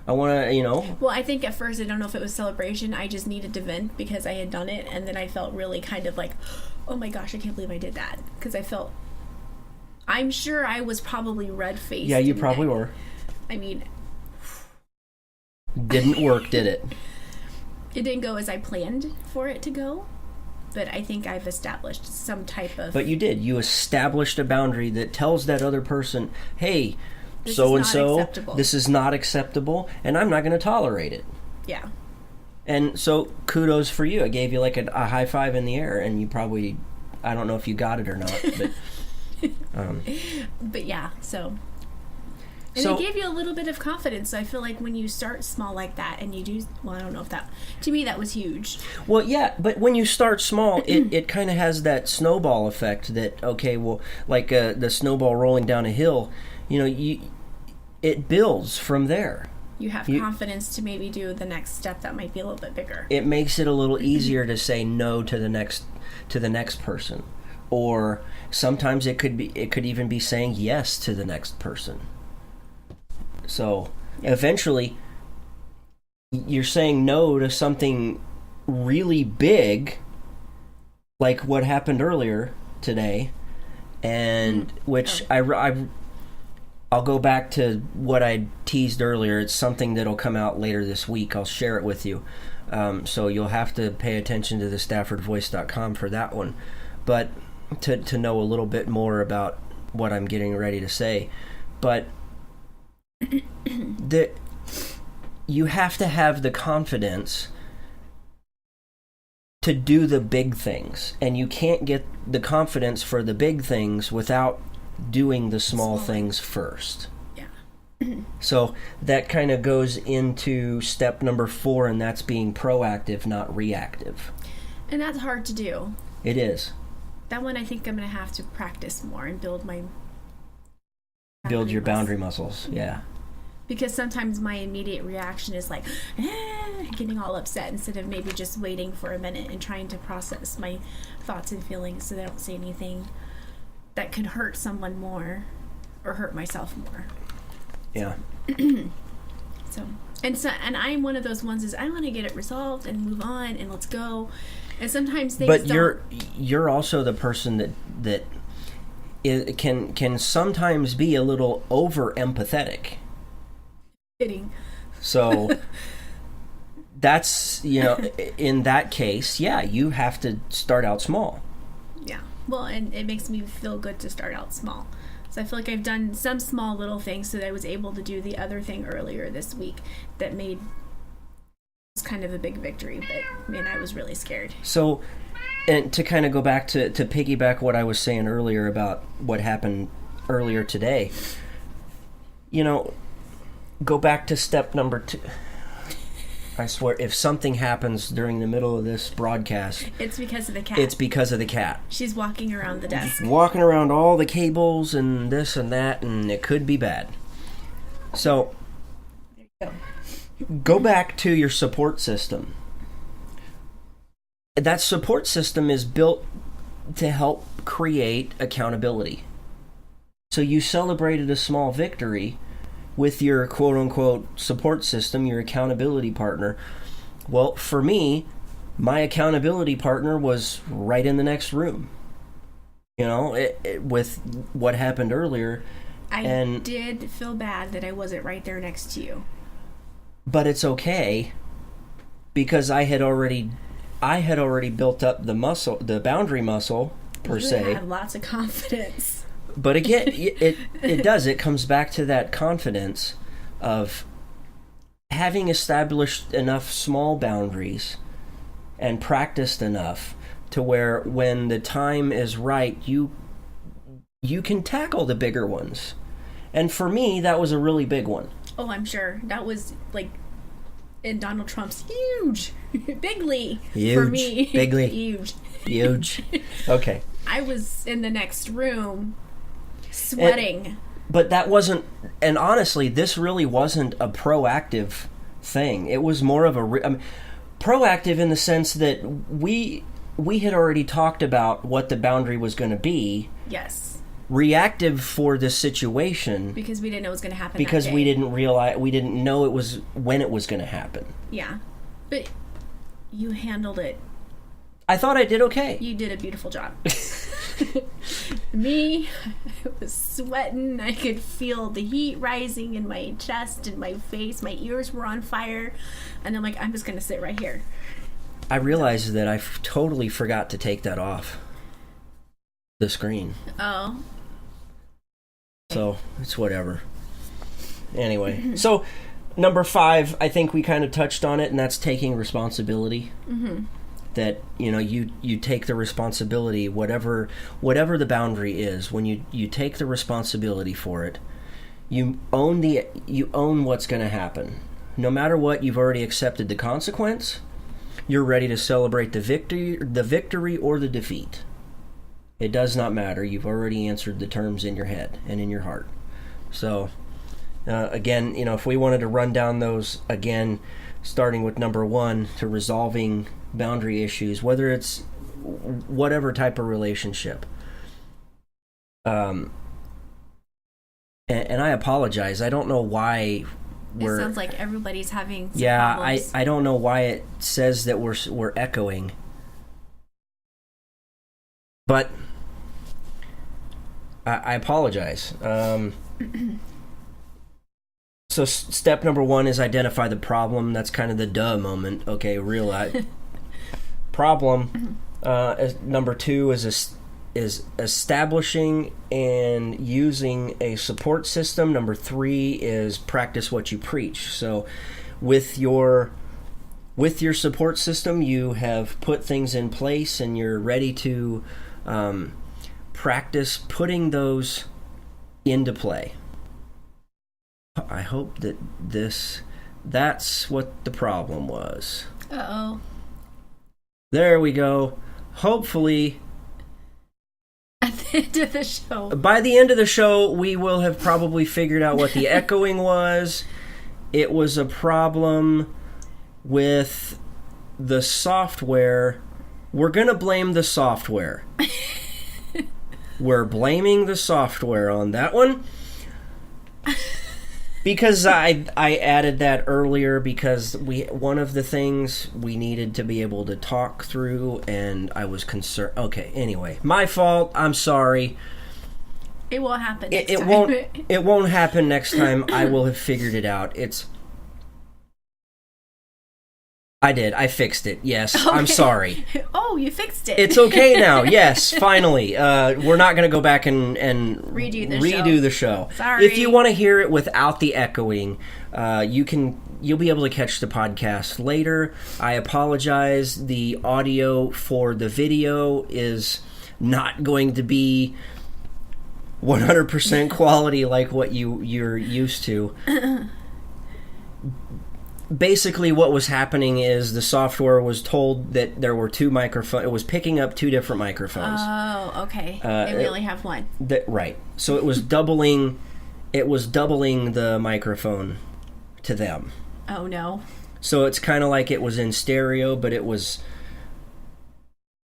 I want to, Well, I think at first, I don't know if it was celebration, I just needed to vent because I had done it, and then I felt really kind of like, oh my gosh, I can't believe I did that, because I'm sure I was probably red-faced. Yeah, you probably were. I mean, didn't work, did it? It didn't go as I planned for it to go, but I think I've established some type of... But you did. You established a boundary that tells that other person, hey, This so-and-so, is not acceptable. this is not acceptable, and I'm not going to tolerate it. Yeah. And so, kudos for you. I gave you like a high five in the air, and you probably, I don't know if you got it or not, but... But yeah, so... And it gave you a little bit of confidence. So I feel like when you start small like that and you do... Well, I don't know if that... To me, that was huge. Well, yeah, but when you start small, it kind of has that snowball effect that, okay, well, like the snowball rolling down a hill, it builds from there. You have confidence to maybe do the next step that might be a little bit bigger. It makes it a little easier to say no to the next person. Or sometimes it could even be saying yes to the next person. So eventually you're saying no to something really big, like what happened earlier today, and which I'll go back to what I teased earlier. It's something that'll come out later this week. I'll share it with you. So you'll have to pay attention to the StaffordVoice.com for that one. But to know a little bit more about what I'm getting ready to say. But you have to have the confidence to do the big things, and you can't get the confidence for the big things without doing the small things first. Yeah. So that kind of goes into step number 4, and that's being proactive, not reactive. And that's hard to do. It is. That one I think I'm going to have to practice more and build your boundary muscles. Yeah. Because sometimes my immediate reaction is like, getting all upset instead of maybe just waiting for a minute and trying to process my thoughts and feelings so that I don't say anything that could hurt someone more or hurt myself more. Yeah. And I'm one of those ones is I want to get it resolved and move on and let's go. And sometimes things But don't... you're also the person that can sometimes be a little over empathetic. Kidding. So that's, in that case, yeah, you have to start out small. Yeah. Well, and it makes me feel good to start out small. So I feel like I've done some small little things so that I was able to do the other thing earlier this week that made it kind of a big victory. But, man, I was really scared. So, and to kind of go back to piggyback what I was saying earlier about what happened earlier today, go back to step number 2. I swear, if something happens during the middle of this broadcast... It's because of the cat. It's because of the cat. She's walking around the desk. Walking around all the cables and this and that, and it could be bad. So, There you go back to your support system. That support system is built to help create accountability. So you celebrated a small victory with your quote-unquote support system, your accountability partner. Well, for me, my accountability partner was right in the next room. With what happened earlier. I did feel bad that I wasn't right there next to you. But it's okay, because I had already built up the boundary muscle, per se. You have lots of confidence. But again, it does. It comes back to that confidence of having established enough small boundaries and practiced enough to where when the time is right, you can tackle the bigger ones. And for me, that was a really big one. Oh, I'm sure. That was like in Donald Trump's huge, bigly for me. Bigly. Huge. Okay. I was in the next room sweating. but that wasn't, and honestly, this really wasn't a proactive thing. It was more of proactive in the sense that we had already talked about what the boundary was going to be. Yes. Reactive for this situation because we didn't know it was going to happen. Because that day. we didn't know it was when it was going to happen. Yeah, but you handled it. I thought I did okay. You did a beautiful job. Me, I was sweating. I could feel the heat rising in my chest and my face. My ears were on fire, and I'm like, I'm just going to sit right here. I realized that I totally forgot to take that off the screen. Oh. So, it's whatever. Anyway, so number 5, I think we kind of touched on it, and that's taking responsibility. Mm-hmm. That, you take the responsibility, whatever the boundary is, when you take the responsibility for it, you own what's going to happen. No matter what, you've already accepted the consequence. You're ready to celebrate the victory or the defeat. It does not matter. You've already answered the terms in your head and in your heart. So, again, if we wanted to run down those again, starting with number 1 to resolving boundary issues, whether it's whatever type of relationship. And I apologize. I don't know why it sounds like everybody's having some problems. I don't know why it says that we're echoing. But I apologize. So step number 1 is identify the problem. That's kind of the duh moment. Okay, realize problem. Number 2 is establishing and using a support system. Number 3 is practice what you preach. So with your support system, you have put things in place and you're ready to practice putting those into play. I hope that's what the problem was. Uh-oh. There we go. Hopefully, at the end of the show. By the end of the show, we will have probably figured out what the echoing was. It was a problem with the software. We're going to blame the software. We're blaming the software on that one. Because I added that earlier because one of the things we needed to be able to talk through, and I was concerned. Okay, anyway, my fault. I'm sorry. It won't happen next time. It won't happen next time. I will have figured it out. I did. I fixed it. Yes. Okay. I'm sorry. Oh, you fixed it. It's okay now. Yes, finally. We're not going to go back and redo the show. Sorry. If you want to hear it without the echoing, you'll be able to catch the podcast later. I apologize. The audio for the video is not going to be 100% quality like what you're used to. Basically, what was happening is the software was told that there were 2 microphones. It was picking up 2 different microphones. Oh, okay. And we only have one. Right. So it was doubling. It was doubling the microphone to them. Oh no. So it's kind of like it was in stereo, but it was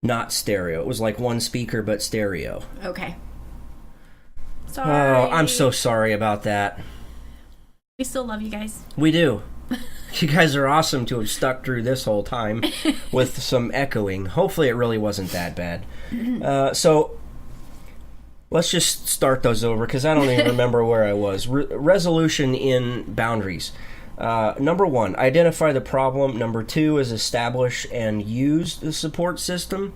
not stereo. It was like one speaker, but stereo. Okay. Sorry. Oh, I'm so sorry about that. We still love you guys. We do. You guys are awesome to have stuck through this whole time with some echoing. Hopefully it really wasn't that bad. So let's just start those over because I don't even remember where I was. Resolution in boundaries. Number 1, identify the problem. Number 2 is establish and use the support system.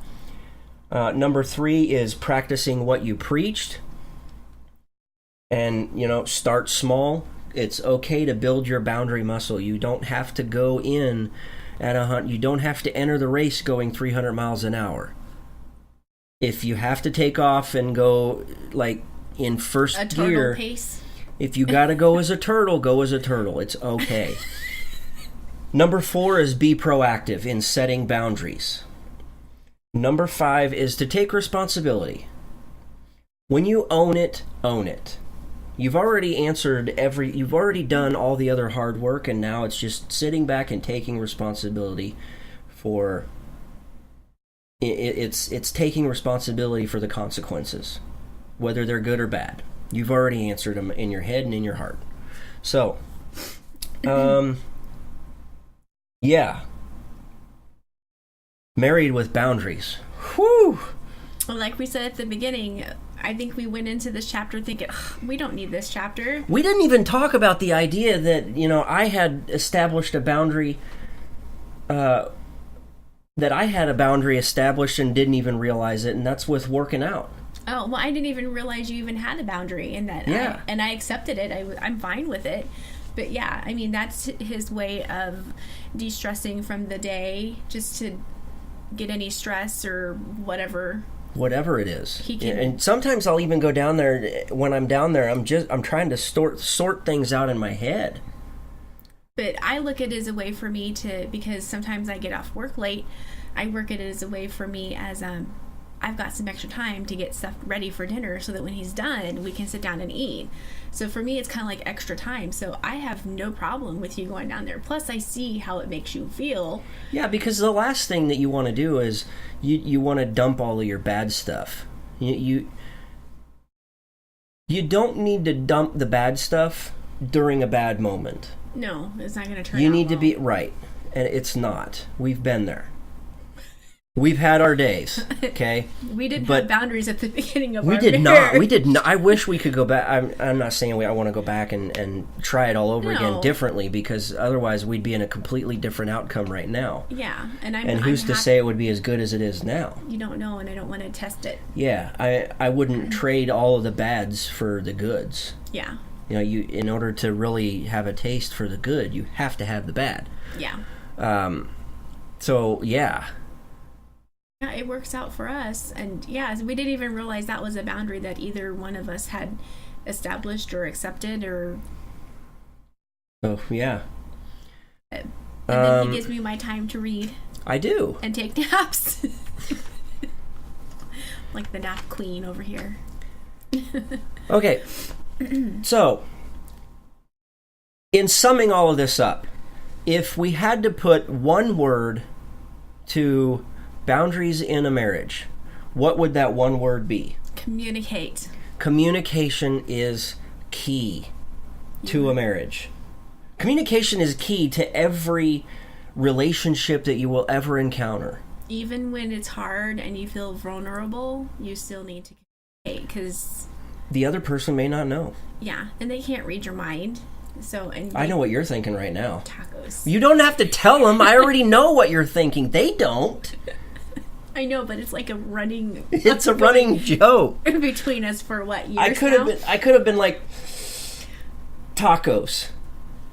Number 3 is practicing what you preached. And, start small. It's okay to build your boundary muscle. You don't have to go in at you don't have to enter the race going 300 miles an hour. If you have to take off and go like in first gear, pace. If you got to go as a turtle, go as a turtle. It's okay. Number 4 is be proactive in setting boundaries. Number 5 is to take responsibility. When you own it, own it. You've already you've already done all the other hard work, and now it's just sitting back and taking responsibility for it's taking responsibility for the consequences, whether they're good or bad. You've already answered them in your head and in your heart. So, yeah. Married with boundaries. Whew! Well, like we said at the beginning, I think we went into this chapter thinking, we don't need this chapter. We didn't even talk about the idea that, I had established a boundary, that I had a boundary established and didn't even realize it, and that's with working out. Oh, well, I didn't even realize you even had a boundary, and I accepted it. I'm fine with it. But yeah, I mean, that's his way of de-stressing from the day, just to get any stress or whatever it is. And sometimes I'll even go down there. When I'm down there, I'm trying to sort things out in my head. But I look at it as a way for me because sometimes I get off work late, I work at it as a way for me as I've got some extra time to get stuff ready for dinner so that when he's done, we can sit down and eat. So for me, it's kind of like extra time. So I have no problem with you going down there. Plus, I see how it makes you feel. Yeah, because the last thing that you want to do is you want to dump all of your bad stuff. You don't need to dump the bad stuff during a bad moment. No, it's not going to turn out You need well. to be right, and it's not. We've been there. We've had our days, okay? We didn't have boundaries at the beginning of our marriage. We did not. I wish we could go back. I'm not saying I want to go back and try it all over again differently, because otherwise we'd be in a completely different outcome right now. Yeah, and who's to say it would be as good as it is now? You don't know, and I don't want to test it. Yeah, I wouldn't trade all of the bads for the goods. Yeah. In order to really have a taste for the good, you have to have the bad. Yeah. So, yeah. Yeah, it works out for us. And yeah, we didn't even realize that was a boundary that either one of us had established or accepted or... Oh, yeah. And then he gives me my time to read. I do. And take naps. Like the nap queen over here. Okay. So, in summing all of this up, if we had to put one word to boundaries in a marriage, what would that one word be? Communicate. Communication is key to a marriage. Communication is key to every relationship that you will ever encounter. Even when it's hard and you feel vulnerable, you still need to communicate, because the other person may not know. Yeah, and they can't read your mind. I know what you're thinking right now. Tacos. You don't have to tell them. I already know what you're thinking. They don't. I know, but it's like a running... It's a running joke. Between us for what, years I could have been like, tacos.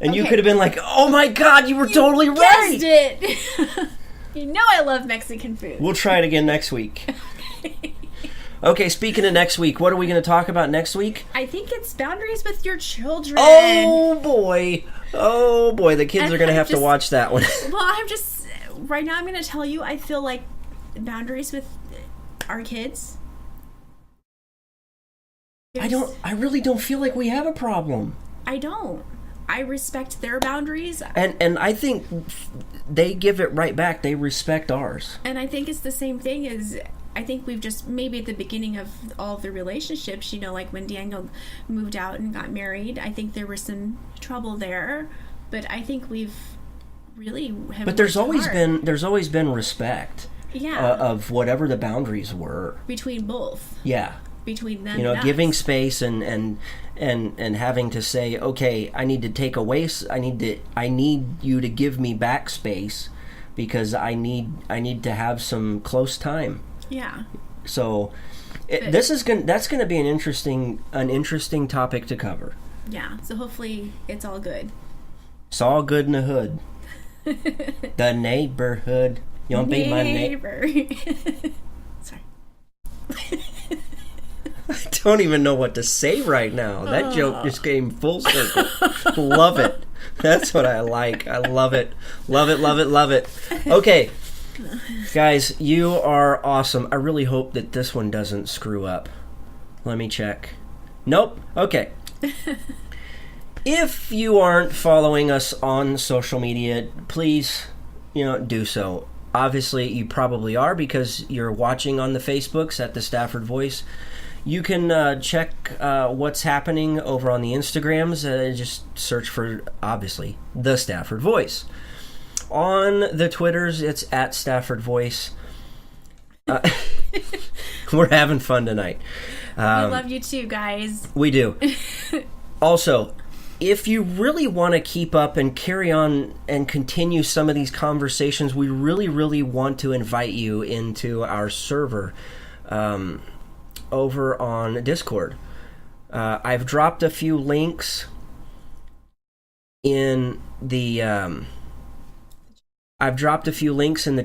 And you could have been like, oh my God, you were totally right. Guessed it. You know I love Mexican food. We'll try it again next week. Okay, speaking of next week, what are we going to talk about next week? I think it's boundaries with your children. Oh boy, the kids are going to have to watch that one. Well, right now I'm going to tell you, I feel like boundaries with our kids. I really don't feel like we have a problem. I don't. I respect their boundaries. And I think they give it right back. They respect ours. And I think it's the same thing as... I think we've just, maybe at the beginning of all of the relationships, like when Daniel moved out and got married, I think there was some trouble there, but I think we've really have. But there's always been respect. Yeah. Of whatever the boundaries were between both. Yeah. Between them. And giving space and having to say, okay, I need to take away. I need you to give me back space because I need to have some close time. Yeah. So, that's going to be an interesting topic to cover. Yeah. So hopefully it's all good. It's all good in the hood. The neighborhood. You want to be my neighbor? Sorry. I don't even know what to say right now. That joke just came full circle. Love it. That's what I like. I love it. Love it. Love it. Love it. Okay. Guys, you are awesome. I really hope that this one doesn't screw up. Let me check. Nope. Okay. If you aren't following us on social media, please, do so. Obviously, you probably are because you're watching on the Facebooks at the Stafford Voice. You can check what's happening over on the Instagrams. Just search for, obviously, the Stafford Voice. On the Twitters, it's at Stafford Voice. We're having fun tonight. We love you too, guys. We do. Also, if you really want to keep up and carry on and continue some of these conversations, we really, really want to invite you into our server over on Discord. I've dropped a few links in the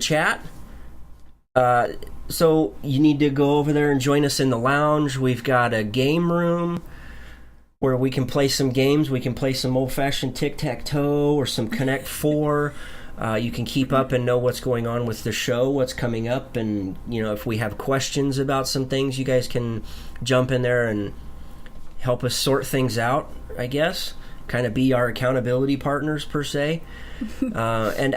chat. So you need to go over there and join us in the lounge. We've got a game room where we can play some games. We can play some old-fashioned tic-tac-toe or some Connect 4. You can keep up and know what's going on with the show, what's coming up, and if we have questions about some things, you guys can jump in there and help us sort things out, I guess. Kind of be our accountability partners, per se. And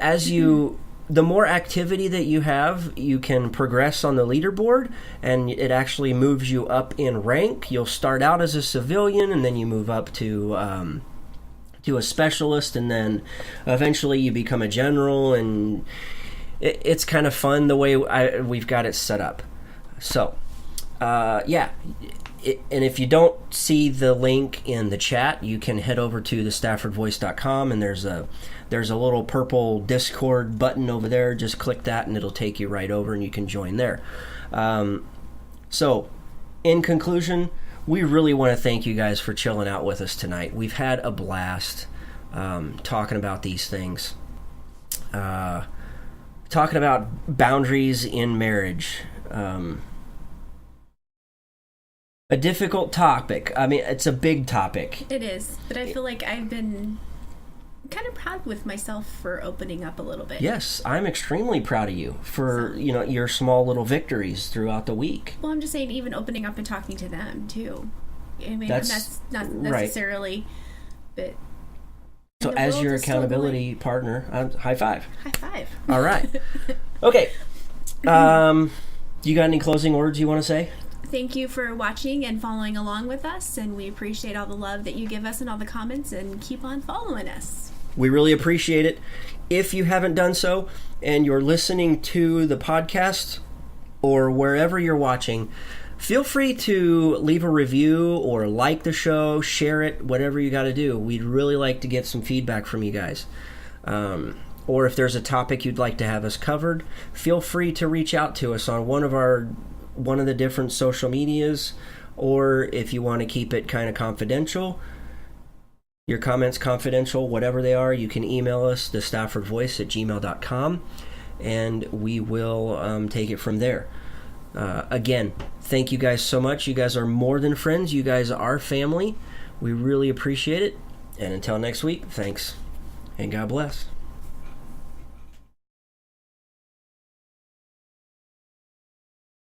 the more activity that you have, you can progress on the leaderboard, and it actually moves you up in rank. You'll start out as a civilian, and then you move up to a specialist, and then eventually you become a general, and it's kind of fun the way we've got it set up. So, and if you don't see the link in the chat, you can head over to thestaffordvoice.com, and there's a little purple Discord button over there. Just click that, and it'll take you right over, and you can join there. So, in conclusion, we really want to thank you guys for chilling out with us tonight. We've had a blast talking about these things. Talking about boundaries in marriage. A difficult topic. I mean, it's a big topic. It is, but I feel like I've been kind of proud with myself for opening up a little bit. Yes, I'm extremely proud of you for, your small little victories throughout the week. Well, I'm just saying, even opening up and talking to them, too. I mean, that's not necessarily, right. But... So as your accountability partner, high five. High five. All right. Okay. You got any closing words you want to say? Thank you for watching and following along with us, and we appreciate all the love that you give us and all the comments, and keep on following us. We really appreciate it. If you haven't done so and you're listening to the podcast or wherever you're watching, feel free to leave a review or like the show, share it, whatever you got to do. We'd really like to get some feedback from you guys. Or if there's a topic you'd like to have us covered, feel free to reach out to us on one of the different social medias, or if you want to keep it kind of confidential, your comments confidential, whatever they are, you can email us, thestaffordvoice@gmail.com, and we will take it from there. Again, thank you guys so much. You guys are more than friends. You guys are family. We really appreciate it. And until next week, thanks, and God bless.